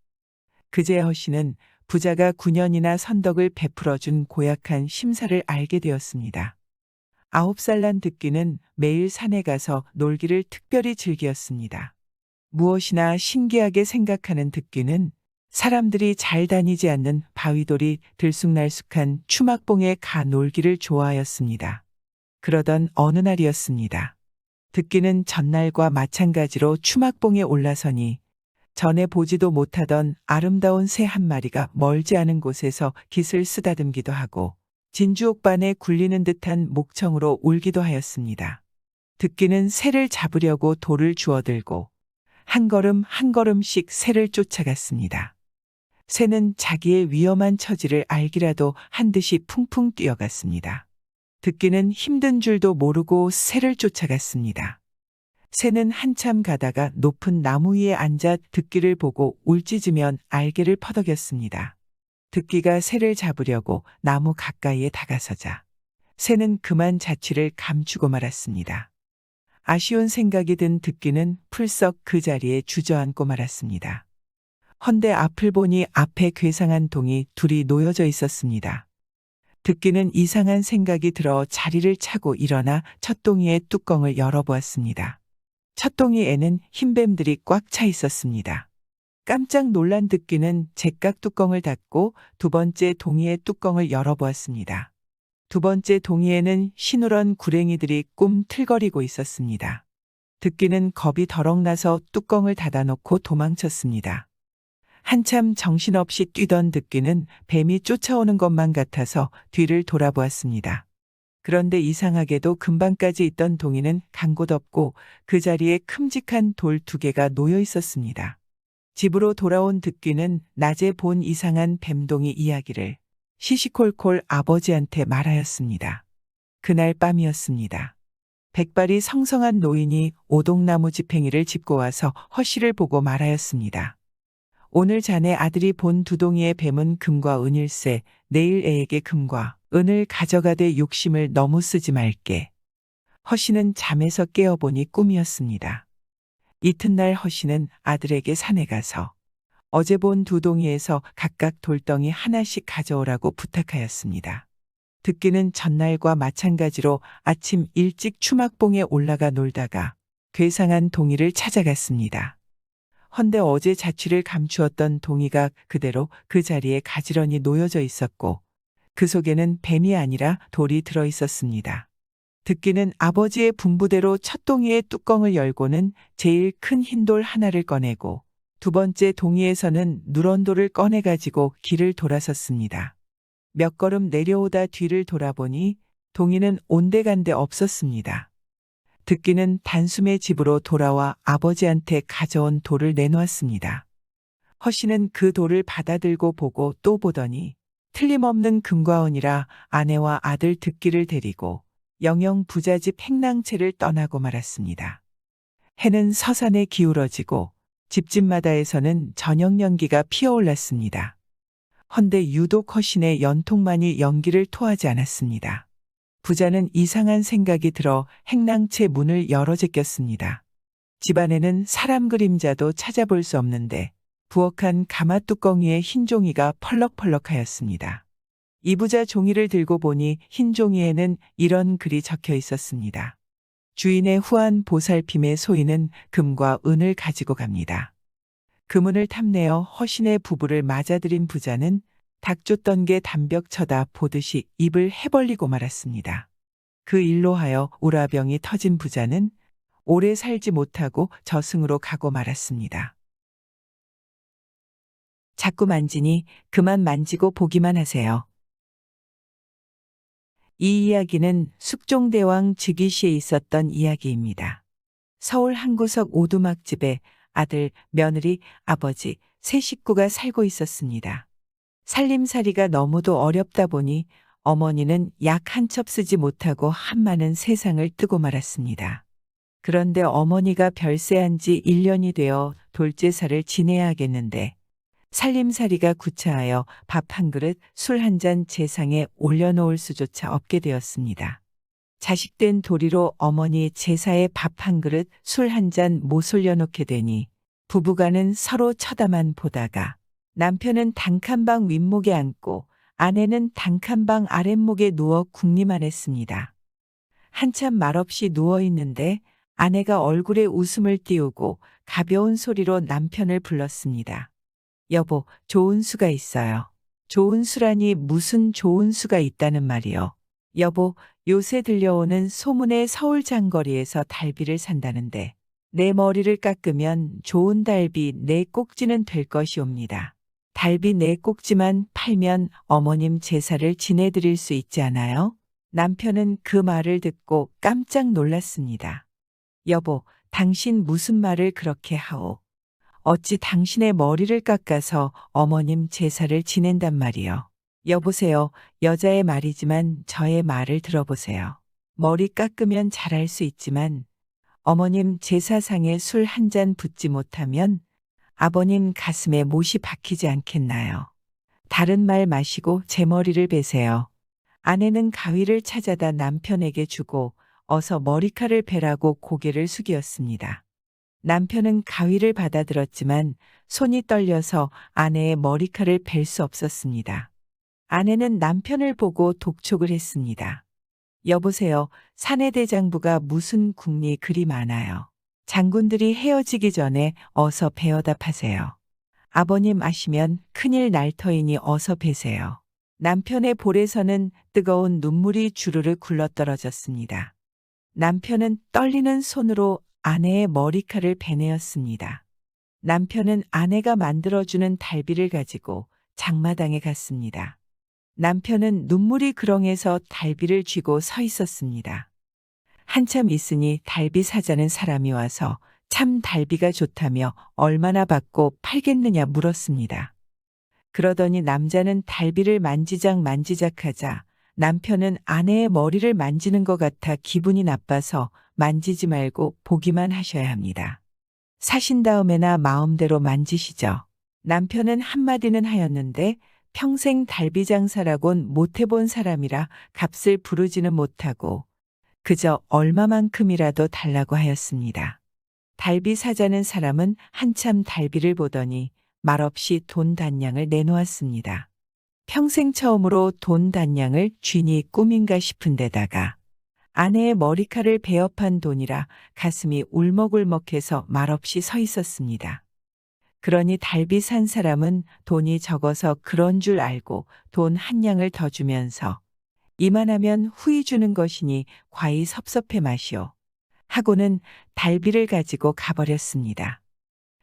그제 허씨는 부자가 9년이나 선덕을 베풀어준 고약한 심사를 알게 되었습니다. 9살 난 득기는 매일 산에 가서 놀기를 특별히 즐기었습니다. 무엇이나 신기하게 생각하는 득기는 사람들이 잘 다니지 않는 바위돌이 들쑥날쑥한 추막봉에 가 놀기를 좋아하였습니다. 그러던 어느 날이었습니다. 득기는 전날과 마찬가지로 추막봉에 올라서니 전에 보지도 못하던 아름다운 새 한 마리가 멀지 않은 곳에서 깃을 쓰다듬기도 하고 진주옥반에 굴리는 듯한 목청으로 울기도 하였습니다. 득기는 새를 잡으려고 돌을 주워들고 한 걸음 한 걸음씩 새를 쫓아갔습니다. 새는 자기의 위험한 처지를 알기라도 한 듯이 풍풍 뛰어갔습니다. 득기는 힘든 줄도 모르고 새를 쫓아갔습니다. 새는 한참 가다가 높은 나무 위에 앉아 득기를 보고 울짖으면 알개를 퍼덕였습니다. 득기가 새를 잡으려고 나무 가까이에 다가서자 새는 그만 자취를 감추고 말았습니다. 아쉬운 생각이 든 득기는 풀썩 그 자리에 주저앉고 말았습니다. 헌데 앞을 보니 앞에 괴상한 동이 둘이 놓여져 있었습니다. 득기는 이상한 생각이 들어 자리를 차고 일어나 첫 동이의 뚜껑을 열어보았습니다. 첫 동이에는 흰뱀들이 꽉 차 있었습니다. 깜짝 놀란 득귀는 제깍 뚜껑을 닫고 두 번째 동이의 뚜껑을 열어보았습니다. 두 번째 동이에는 시누런 구랭이들이 꿈틀거리고 있었습니다. 득귀는 겁이 덜컥 나서 뚜껑을 닫아놓고 도망쳤습니다. 한참 정신없이 뛰던 득귀는 뱀이 쫓아오는 것만 같아서 뒤를 돌아보았습니다. 그런데 이상하게도 근방까지 있던 동이는 간 곳 없고 그 자리에 큼직한 돌 2개가 놓여 있었습니다. 집으로 돌아온 득귀는 낮에 본 이상한 뱀동이 이야기를 시시콜콜 아버지한테 말하였습니다. 그날 밤이었습니다. 백발이 성성한 노인이 오동나무 지팽이를 짚고 와서 허씨를 보고 말하였습니다. 오늘 자네 아들이 본 두동이의 뱀은 금과 은일세, 내일 애에게 금과 은을 가져가되 욕심을 너무 쓰지 말게. 허씨는 잠에서 깨어보니 꿈이었습니다. 이튿날 허씨는 아들에게 산에 가서 어제 본 두동이에서 각각 돌덩이 하나씩 가져오라고 부탁하였습니다. 득귀는 전날과 마찬가지로 아침 일찍 추막봉에 올라가 놀다가 괴상한 동이를 찾아갔습니다. 헌데 어제 자취를 감추었던 동이가 그대로 그 자리에 가지런히 놓여져 있었고 그 속에는 뱀이 아니라 돌이 들어 있었습니다. 득귀는 아버지의 분부대로 첫 동이의 뚜껑을 열고는 제일 큰 흰돌 하나를 꺼내고 두 번째 동이에서는 누런 돌을 꺼내가지고 길을 돌아섰습니다. 몇 걸음 내려오다 뒤를 돌아보니 동이는 온데간데 없었습니다. 득귀는 단숨에 집으로 돌아와 아버지한테 가져온 돌을 내놓았습니다. 허씨는 그 돌을 받아들고 보고 또 보더니 틀림없는 금과 은이라 아내와 아들 득귀를 데리고 영영 부잣집 행랑채를 떠나고 말았습니다. 해는 서산에 기울어지고 집집마다에서는 저녁 연기가 피어올랐습니다. 헌데 유독 허신의 연통만이 연기를 토하지 않았습니다. 부자는 이상한 생각이 들어 행랑채 문을 열어 제꼈습니다. 집안에는 사람 그림자도 찾아볼 수 없는데 부엌한 가마뚜껑 위에 흰 종이가 펄럭펄럭하였습니다. 이 부자 종이를 들고 보니 흰 종이에는 이런 글이 적혀 있었습니다. 주인의 후한 보살핌의 소인은 금과 은을 가지고 갑니다. 금은을 탐내어 허신의 부부를 맞아들인 부자는 닥쳤던 게 담벽 쳐다 보듯이 입을 해벌리고 말았습니다. 그 일로 하여 우라병이 터진 부자는 오래 살지 못하고 저승으로 가고 말았습니다. 자꾸 만지니 그만 만지고 보기만 하세요. 이 이야기는 숙종대왕 즉위시에 있었던 이야기입니다. 서울 한 구석 오두막집에 아들, 며느리, 아버지, 세 식구가 살고 있었습니다. 살림살이가 너무도 어렵다 보니 어머니는 약 한 첩 쓰지 못하고 한많은 세상을 뜨고 말았습니다. 그런데 어머니가 별세한 지 1년이 되어 돌제사를 지내야 하겠는데 살림살이가 구차하여 밥 한 그릇, 술 한 잔 제상에 올려놓을 수조차 없게 되었습니다. 자식된 도리로 어머니 제사에 밥 한 그릇, 술 한 잔 못 올려놓게 되니 부부간은 서로 쳐다만 보다가 남편은 단칸방 윗목에 앉고 아내는 단칸방 아랫목에 누워 궁리만 했습니다. 한참 말없이 누워 있는데 아내가 얼굴에 웃음을 띄우고 가벼운 소리로 남편을 불렀습니다. 여보, 좋은 수가 있어요. 좋은 수라니 무슨 좋은 수가 있다는 말이요. 여보, 요새 들려오는 소문에 서울 장거리에서 달비를 산다는데 내 머리를 깎으면 좋은 달비 4꼭지는 될 것이옵니다. 달비 4꼭지만 팔면 어머님 제사를 지내드릴 수 있지 않아요? 남편은 그 말을 듣고 깜짝 놀랐습니다. 여보, 당신 무슨 말을 그렇게 하오? 어찌 당신의 머리를 깎아서 어머님 제사를 지낸단 말이요. 여보세요. 여자의 말이지만 저의 말을 들어보세요. 머리 깎으면 잘할 수 있지만 어머님 제사상에 술 한 잔 붓지 못하면 아버님 가슴에 못이 박히지 않겠나요? 다른 말 마시고 제 머리를 베세요. 아내는 가위를 찾아다 남편에게 주고 어서 머리칼을 베라고 고개를 숙였습니다. 남편은 가위를 받아들었지만 손이 떨려서 아내의 머리칼을 벨 수 없었습니다. 아내는 남편을 보고 독촉을 했습니다. 여보세요. 사내대장부가 무슨 궁리 그리 많아요. 장군들이 헤어지기 전에 어서 베어다 파세요. 아버님 아시면 큰일 날 터이니 어서 베세요. 남편의 볼에서는 뜨거운 눈물이 주르르 굴러떨어졌습니다. 남편은 떨리는 손으로 아내의 머리칼을 베내었습니다. 남편은 아내가 만들어주는 달비를 가지고 장마당에 갔습니다. 남편은 눈물이 그렁해서 달비를 쥐고 서 있었습니다. 한참 있으니 달비 사자는 사람이 와서 참 달비가 좋다며 얼마나 받고 팔겠느냐 물었습니다. 그러더니 남자는 달비를 만지작 하자 남편은 아내의 머리를 만지는 것 같아 기분이 나빠서 만지지 말고 보기만 하셔야 합니다. 사신 다음에나 마음대로 만지시죠. 남편은 한마디는 하였는데 평생 달비 장사라곤 못 해본 사람이라 값을 부르지는 못하고 그저 얼마만큼이라도 달라고 하였습니다. 달비 사자는 사람은 한참 달비를 보더니 말없이 돈 단량을 내놓았습니다. 평생 처음으로 돈 단량을 쥐니 꿈인가 싶은 데다가 아내의 머리칼을 베어판 돈이라 가슴이 울먹울먹해서 말없이 서 있었습니다. 그러니 달비 산 사람은 돈이 적어서 그런 줄 알고 돈 한 냥을 더 주면서 이만하면 후히 주는 것이니 과히 섭섭해 마시오. 하고는 달비를 가지고 가버렸습니다.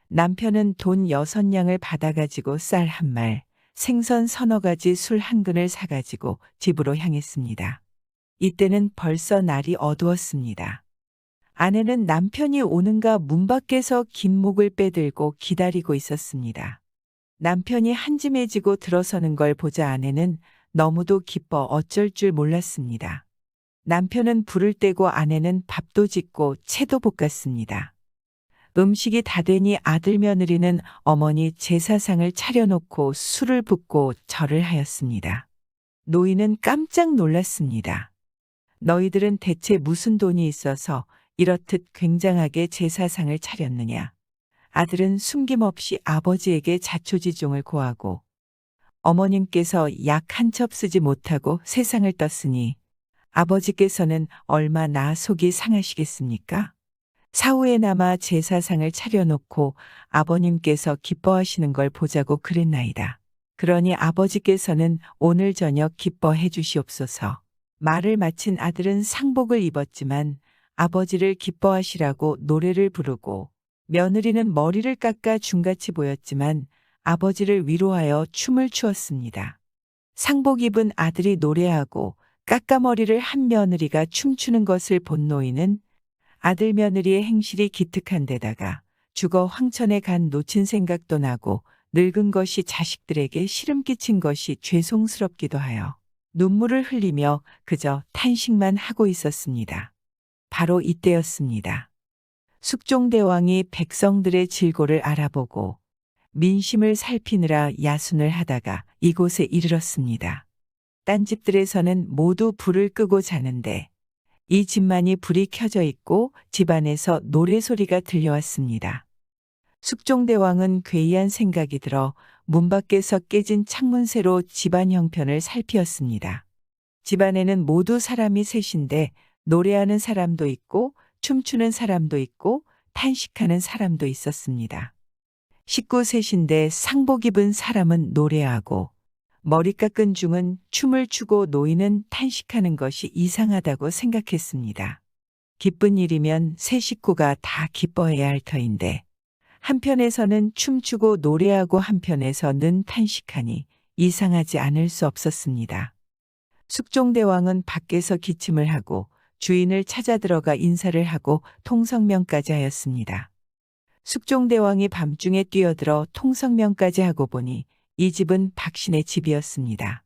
남편은 돈 6냥을 받아가지고 쌀 한 말, 생선 서너 가지 술 한 근을 사가지고 집으로 향했습니다. 이때는 벌써 날이 어두웠습니다. 아내는 남편이 오는가 문 밖에서 김목을 빼들고 기다리고 있었습니다. 남편이 한짐해지고 들어서는 걸 보자 아내는 너무도 기뻐 어쩔 줄 몰랐습니다. 남편은 불을 떼고 아내는 밥도 짓고 채도 볶았습니다. 음식이 다 되니 아들 며느리는 어머니 제사상을 차려놓고 술을 붓고 절을 하였습니다. 노인은 깜짝 놀랐습니다. 너희들은 대체 무슨 돈이 있어서 이렇듯 굉장하게 제사상을 차렸느냐. 아들은 숨김없이 아버지에게 자초지종을 고하고 어머님께서 약 한 첩 쓰지 못하고 세상을 떴으니 아버지께서는 얼마나 속이 상하시겠습니까? 사후에나마 제사상을 차려놓고 아버님께서 기뻐하시는 걸 보자고 그랬나이다. 그러니 아버지께서는 오늘 저녁 기뻐해 주시옵소서. 말을 마친 아들은 상복을 입었지만 아버지를 기뻐하시라고 노래를 부르고 며느리는 머리를 깎아 중같이 보였지만 아버지를 위로하여 춤을 추었습니다. 상복 입은 아들이 노래하고 깎아머리를 한 며느리가 춤추는 것을 본 노인은 아들 며느리의 행실이 기특한 데다가 죽어 황천에 간 놓친 생각도 나고 늙은 것이 자식들에게 시름 끼친 것이 죄송스럽기도 하여 눈물을 흘리며 그저 탄식만 하고 있었습니다. 바로 이때였습니다. 숙종대왕이 백성들의 질고를 알아보고 민심을 살피느라 야순을 하다가 이곳에 이르렀습니다. 딴 집들에서는 모두 불을 끄고 자는데 이 집만이 불이 켜져 있고 집안에서 노래소리가 들려왔습니다. 숙종대왕은 괴이한 생각이 들어 문 밖에서 깨진 창문새로 집안 형편을 살피었습니다. 집안에는 모두 사람이 셋인데 노래하는 사람도 있고 춤추는 사람도 있고 탄식하는 사람도 있었습니다. 식구 셋인데 상복 입은 사람은 노래하고 머리 깎은 중은 춤을 추고 노인은 탄식하는 것이 이상하다고 생각했습니다. 기쁜 일이면 세 식구가 다 기뻐해야 할 터인데 한편에서는 춤추고 노래하고 한편에서는 탄식하니 이상하지 않을 수 없었습니다. 숙종대왕은 밖에서 기침을 하고 주인을 찾아 들어가 인사를 하고 통성명까지 하였습니다. 숙종대왕이 밤중에 뛰어들어 통성명까지 하고 보니 이 집은 박신의 집이었습니다.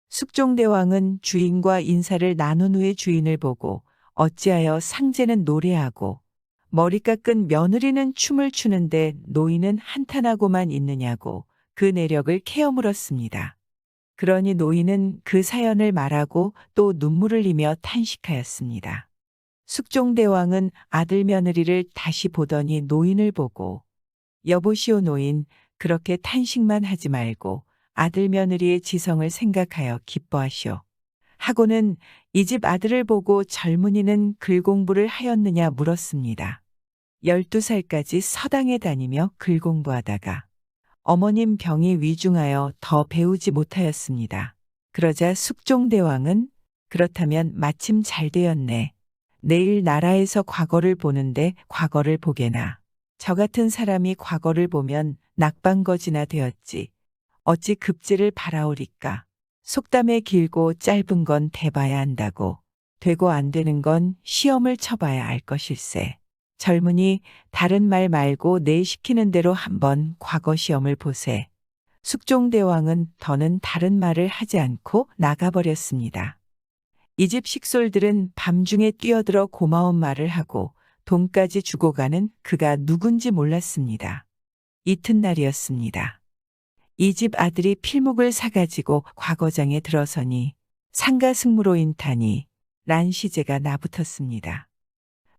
숙종대왕은 주인과 인사를 나눈 후에 주인을 보고 어찌하여 상제는 노래하고 머리 깎은 며느리는 춤을 추는데 노인은 한탄하고만 있느냐고 그 내력을 캐어 물었습니다. 그러니 노인은 그 사연을 말하고 또 눈물을 흘리며 탄식하였습니다. 숙종대왕은 아들 며느리를 다시 보더니 노인을 보고 여보시오 노인, 그렇게 탄식만 하지 말고 아들 며느리의 지성을 생각하여 기뻐하시오. 하고는 이 집 아들을 보고 젊은이는 글 공부를 하였느냐 물었습니다. 12살까지 서당에 다니며 글 공부하다가 어머님 병이 위중하여 더 배우지 못하였습니다. 그러자 숙종대왕은 그렇다면 마침 잘 되었네. 내일 나라에서 과거를 보는데 과거를 보게나. 저 같은 사람이 과거를 보면 낙방거지나 되었지. 어찌 급제를 바라오리까. 속담에 길고 짧은 건 대봐야 한다고. 되고 안 되는 건 시험을 쳐봐야 알 것일세. 젊은이 다른 말 말고 내 시키는 대로 한번 과거 시험을 보세. 숙종대왕은 더는 다른 말을 하지 않고 나가버렸습니다. 이 집 식솔들은 밤중에 뛰어들어 고마운 말을 하고 돈까지 주고 가는 그가 누군지 몰랐습니다. 이튿날이었습니다. 이 집 아들이 필목을 사가지고 과거장에 들어서니 상가승무로 인타니 란 시제가 나붙었습니다.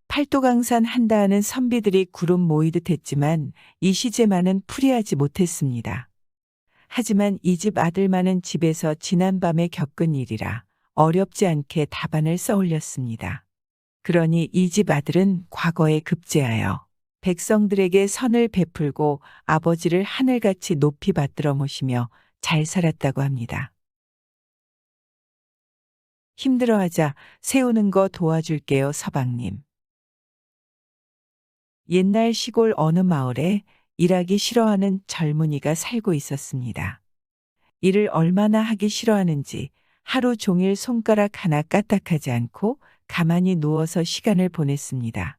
팔도강산 한다 하는 선비들이 구름 모이듯 했지만 이 시제만은 풀이하지 못했습니다. 하지만 이 집 아들만은 집에서 지난밤에 겪은 일이라 어렵지 않게 답안을 써올렸습니다. 그러니 이 집 아들은 과거에 급제하여 백성들에게 선을 베풀고 아버지를 하늘같이 높이 받들어 모시며 잘 살았다고 합니다. 힘들어하자 세우는 거 도와줄게요, 서방님. 옛날 시골 어느 마을에 일하기 싫어하는 젊은이가 살고 있었습니다. 일을 얼마나 하기 싫어하는지 하루 종일 손가락 하나 까딱하지 않고 가만히 누워서 시간을 보냈습니다.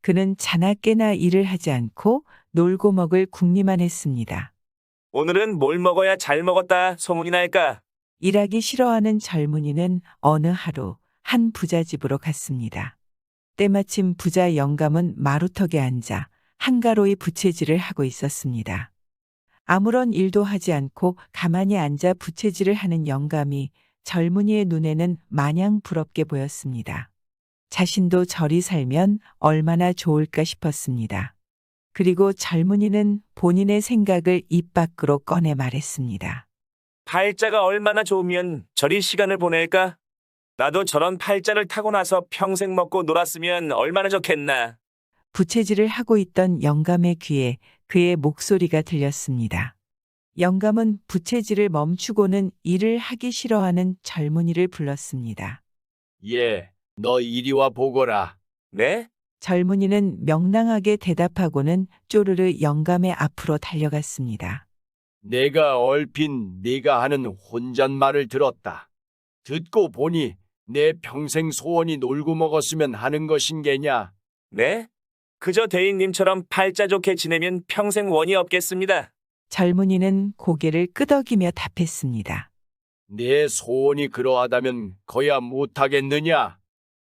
그는 자나깨나 일을 하지 않고 놀고 먹을 궁리만 했습니다. 오늘은 뭘 먹어야 잘 먹었다 소문이 날까? 일하기 싫어하는 젊은이는 어느 하루 한 부자 집으로 갔습니다. 때마침 부자 영감은 마루턱에 앉아 한가로이 부채질을 하고 있었습니다. 아무런 일도 하지 않고 가만히 앉아 부채질을 하는 영감이 젊은이의 눈에는 마냥 부럽게 보였습니다. 자신도 저리 살면 얼마나 좋을까 싶었습니다. 그리고 젊은이는 본인의 생각을 입 밖으로 꺼내 말했습니다. 팔자가 얼마나 좋으면 저리 시간을 보낼까? 나도 저런 팔자를 타고 나서 평생 먹고 놀았으면 얼마나 좋겠나. 부채질을 하고 있던 영감의 귀에 그의 목소리가 들렸습니다. 영감은 부채질을 멈추고는 일을 하기 싫어하는 젊은이를 불렀습니다. 예, 너 이리 와 보거라. 네? 젊은이는 명랑하게 대답하고는 쪼르르 영감의 앞으로 달려갔습니다. 내가 얼핏 네가 하는 혼잣말을 들었다. 듣고 보니 내 평생 소원이 놀고 먹었으면 하는 것인 게냐? 네? 그저 대인님처럼 팔자 좋게 지내면 평생 원이 없겠습니다. 젊은이는 고개를 끄덕이며 답했습니다. 내 소원이 그러하다면 거야 못하겠느냐?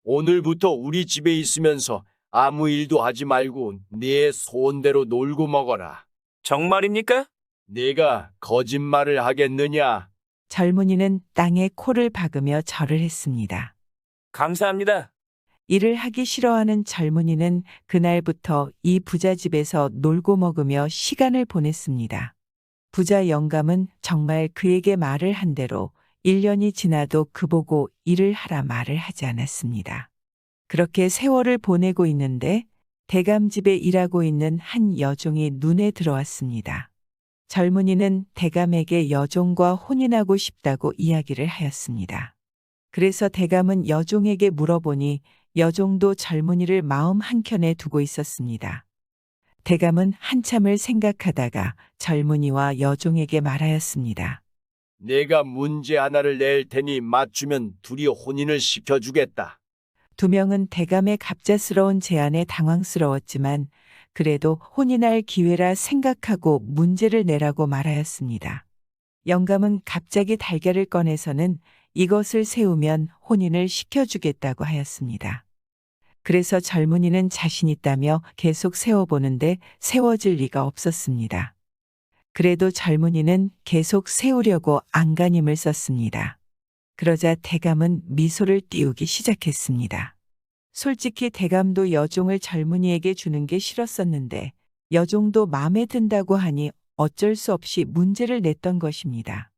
오늘부터 우리 집에 있으면서 아무 일도 하지 말고 네 소원대로 놀고 먹어라. 정말입니까? 내가 거짓말을 하겠느냐? 젊은이는 땅에 코를 박으며 절을 했습니다. 감사합니다. 일을 하기 싫어하는 젊은이는 그날부터 이 부자 집에서 놀고 먹으며 시간을 보냈습니다. 부자 영감은 정말 그에게 말을 한 대로 1년이 지나도 그보고 일을 하라 말을 하지 않았습니다. 그렇게 세월을 보내고 있는데 대감집에 일하고 있는 한 여종이 눈에 들어왔습니다. 젊은이는 대감에게 여종과 혼인하고 싶다고 이야기를 하였습니다. 그래서 대감은 여종에게 물어보니 여종도 젊은이를 마음 한켠에 두고 있었습니다. 대감은 한참을 생각하다가 젊은이와 여종에게 말하였습니다. 내가 문제 하나를 낼 테니 맞추면 둘이 혼인을 시켜주겠다. 두 명은 대감의 갑작스러운 제안에 당황스러웠지만 그래도 혼인할 기회라 생각하고 문제를 내라고 말하였습니다. 영감은 갑자기 달걀을 꺼내서는 이것을 세우면 혼인을 시켜주겠다고 하였습니다. 그래서 젊은이는 자신 있다며 계속 세워보는데 세워질 리가 없었습니다. 그래도 젊은이는 계속 세우려고 안간힘을 썼습니다. 그러자 대감은 미소를 띄우기 시작했습니다. 솔직히 대감도 여종을 젊은이에게 주는 게 싫었었는데 여종도 마음에 든다고 하니 어쩔 수 없이 문제를 냈던 것입니다.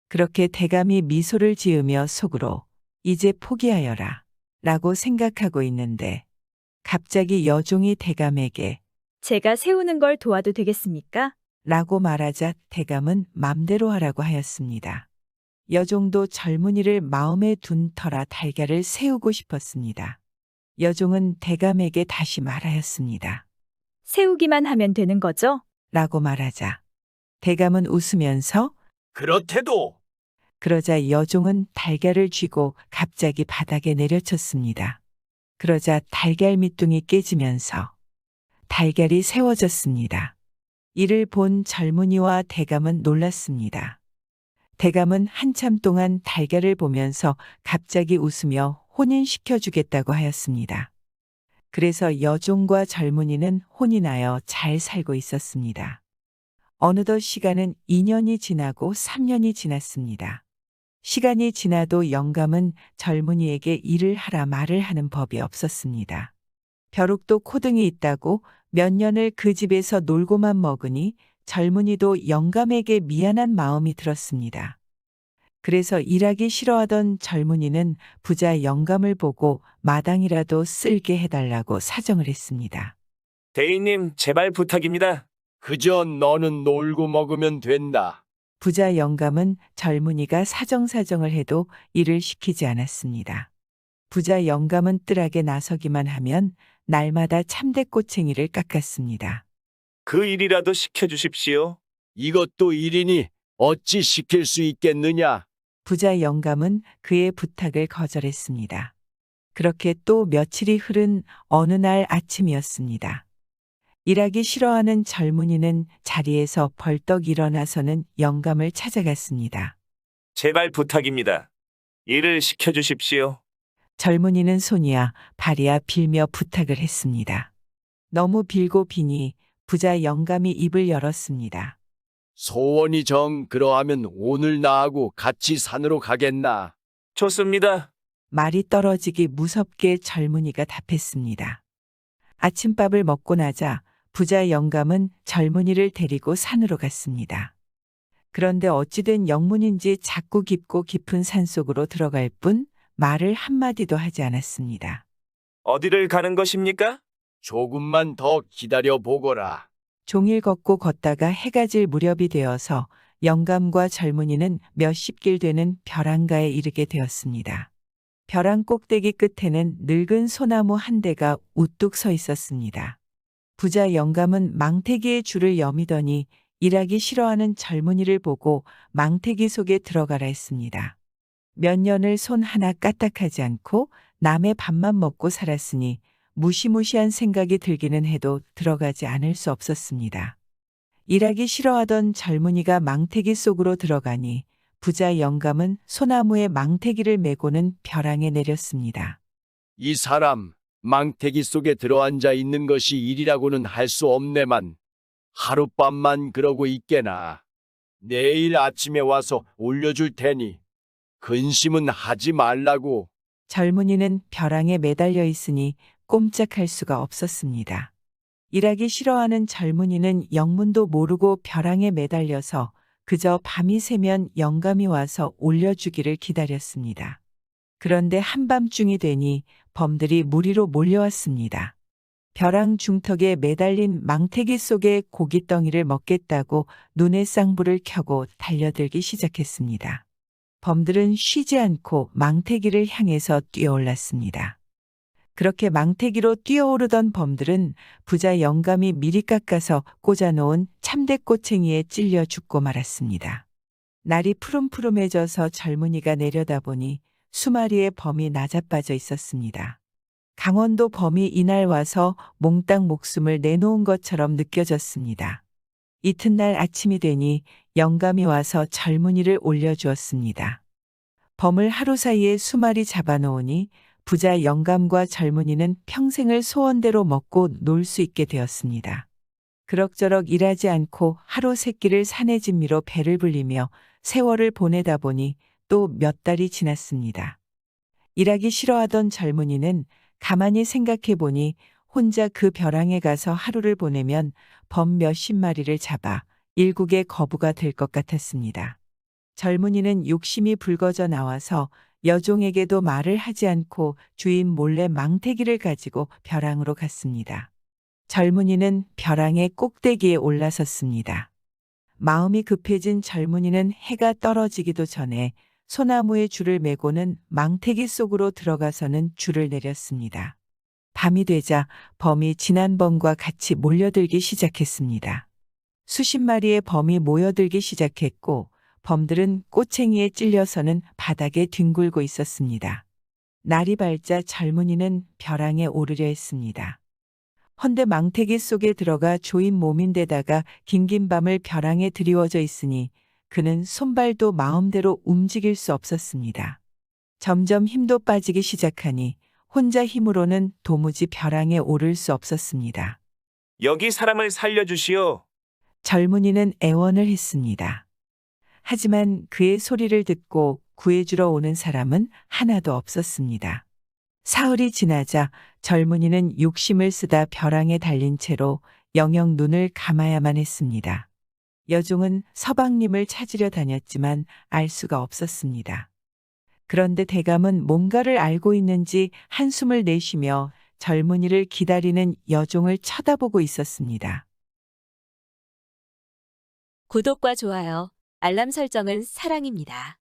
그렇게 대감이 미소를 지으며 속으로 이제 포기하여라 라고 생각하고 있는데 갑자기 여종이 대감에게 제가 세우는 걸 도와도 되겠습니까? 라고 말하자 대감은 맘대로 하라고 하였습니다. 여종도 젊은이를 마음에 둔 터라 달걀을 세우고 싶었습니다. 여종은 대감에게 다시 말하였습니다. 세우기만 하면 되는 거죠? 라고 말하자 대감은 웃으면서 그렇대도 그러자 여종은 달걀을 쥐고 갑자기 바닥에 내려쳤습니다. 그러자 달걀 밑둥이 깨지면서 달걀이 세워졌습니다. 이를 본 젊은이와 대감은 놀랐습니다. 대감은 한참 동안 달걀을 보면서 갑자기 웃으며 혼인시켜주겠다고 하였습니다. 그래서 여종과 젊은이는 혼인하여 잘 살고 있었습니다. 어느덧 시간은 2년이 지나고 3년이 지났습니다. 시간이 지나도 영감은 젊은이에게 일을 하라 말을 하는 법이 없었습니다. 벼룩도 코등이 있다고 몇 년을 그 집에서 놀고만 먹으니 젊은이도 영감에게 미안한 마음이 들었습니다. 그래서 일하기 싫어하던 젊은이는 부자 영감을 보고 마당이라도 쓸게 해달라고 사정을 했습니다. 대인님, 제발 부탁입니다. 그저 너는 놀고 먹으면 된다. 부자 영감은 젊은이가 사정사정을 해도 일을 시키지 않았습니다. 부자 영감은 뜰하게 나서기만 하면 날마다 참대꼬챙이를 깎았습니다. 그 일이라도 시켜주십시오. 이것도 일이니 어찌 시킬 수 있겠느냐? 부자 영감은 그의 부탁을 거절했습니다. 그렇게 또 며칠이 흐른 어느 날 아침이었습니다. 일하기 싫어하는 젊은이는 자리에서 벌떡 일어나서는 영감을 찾아갔습니다. 제발 부탁입니다. 일을 시켜주십시오. 젊은이는 손이야 발이야 빌며 부탁을 했습니다. 너무 빌고 비니 부자 영감이 입을 열었습니다. 소원이 정 그러하면 오늘 나하고 같이 산으로 가겠나? 좋습니다. 말이 떨어지기 무섭게 젊은이가 답했습니다. 아침밥을 먹고 나자 부자 영감은 젊은이를 데리고 산으로 갔습니다. 그런데 어찌된 영문인지 자꾸 깊고 깊은 산속으로 들어갈 뿐 말을 한마디도 하지 않았습니다. 어디를 가는 것입니까? 조금만 더 기다려 보거라. 종일 걷고 걷다가 해가 질 무렵이 되어서 영감과 젊은이는 몇십 길 되는 벼랑가에 이르게 되었습니다. 벼랑 꼭대기 끝에는 늙은 소나무 한 대가 우뚝 서 있었습니다. 부자 영감은 망태기의 줄을 여미더니 일하기 싫어하는 젊은이를 보고 망태기 속에 들어가라 했습니다. 몇 년을 손 하나 까딱하지 않고 남의 밥만 먹고 살았으니 무시무시한 생각이 들기는 해도 들어가지 않을 수 없었습니다. 일하기 싫어하던 젊은이가 망태기 속으로 들어가니 부자 영감은 소나무에 망태기를 메고는 벼랑에 내렸습니다. 이 사람 망태기 속에 들어앉아 있는 것이 일이라고는 할 수 없네만 하룻밤만 그러고 있게나. 내일 아침에 와서 올려줄 테니 근심은 하지 말라고. 젊은이는 벼랑에 매달려 있으니 꼼짝할 수가 없었습니다. 일하기 싫어하는 젊은이는 영문도 모르고 벼랑에 매달려서 그저 밤이 새면 영감이 와서 올려주기를 기다렸습니다. 그런데 한밤중이 되니 범들이 무리로 몰려왔습니다. 벼랑 중턱에 매달린 망태기 속에 고깃덩이를 먹겠다고 눈에 쌍불을 켜고 달려들기 시작했습니다. 범들은 쉬지 않고 망태기를 향해서 뛰어올랐습니다. 그렇게 망태기로 뛰어오르던 범들은 부자 영감이 미리 깎아서 꽂아놓은 참대꼬챙이에 찔려 죽고 말았습니다. 날이 푸름푸름해져서 젊은이가 내려다보니 수마리의 범이 나자빠져 있었습니다. 강원도 범이 이날 와서 몽땅 목숨을 내놓은 것처럼 느껴졌습니다. 이튿날 아침이 되니 영감이 와서 젊은이를 올려주었습니다. 범을 하루 사이에 수마리 잡아놓으니 부자 영감과 젊은이는 평생을 소원대로 먹고 놀 수 있게 되었습니다. 그럭저럭 일하지 않고 하루 세끼를 산의 진미로 배를 불리며 세월을 보내다 보니 또 몇 달이 지났습니다. 일하기 싫어하던 젊은이는 가만히 생각해 보니 혼자 그 벼랑에 가서 하루를 보내면 범 몇십 마리를 잡아 일국의 거부가 될 것 같았습니다. 젊은이는 욕심이 불거져 나와서 여종에게도 말을 하지 않고 주인 몰래 망태기를 가지고 벼랑으로 갔습니다. 젊은이는 벼랑의 꼭대기에 올라섰습니다. 마음이 급해진 젊은이는 해가 떨어지기도 전에 소나무에 줄을 메고는 망태기 속으로 들어가서는 줄을 내렸습니다. 밤이 되자 범이 지난번과 같이 몰려들기 시작했습니다. 수십 마리의 범이 모여들기 시작했고 범들은 꼬챙이에 찔려서는 바닥에 뒹굴고 있었습니다. 날이 밝자 젊은이는 벼랑에 오르려 했습니다. 헌데 망태기 속에 들어가 조인 몸인데다가 긴긴 밤을 벼랑에 드리워져 있으니 그는 손발도 마음대로 움직일 수 없었습니다. 점점 힘도 빠지기 시작하니 혼자 힘으로는 도무지 벼랑에 오를 수 없었습니다. 여기 사람을 살려주시오. 젊은이는 애원을 했습니다. 하지만 그의 소리를 듣고 구해주러 오는 사람은 하나도 없었습니다. 사흘이 지나자 젊은이는 욕심을 쓰다 벼랑에 달린 채로 영영 눈을 감아야만 했습니다. 여종은 서방님을 찾으려 다녔지만 알 수가 없었습니다. 그런데 대감은 뭔가를 알고 있는지 한숨을 내쉬며 젊은이를 기다리는 여종을 쳐다보고 있었습니다. 구독과 좋아요, 알람 설정은 사랑입니다.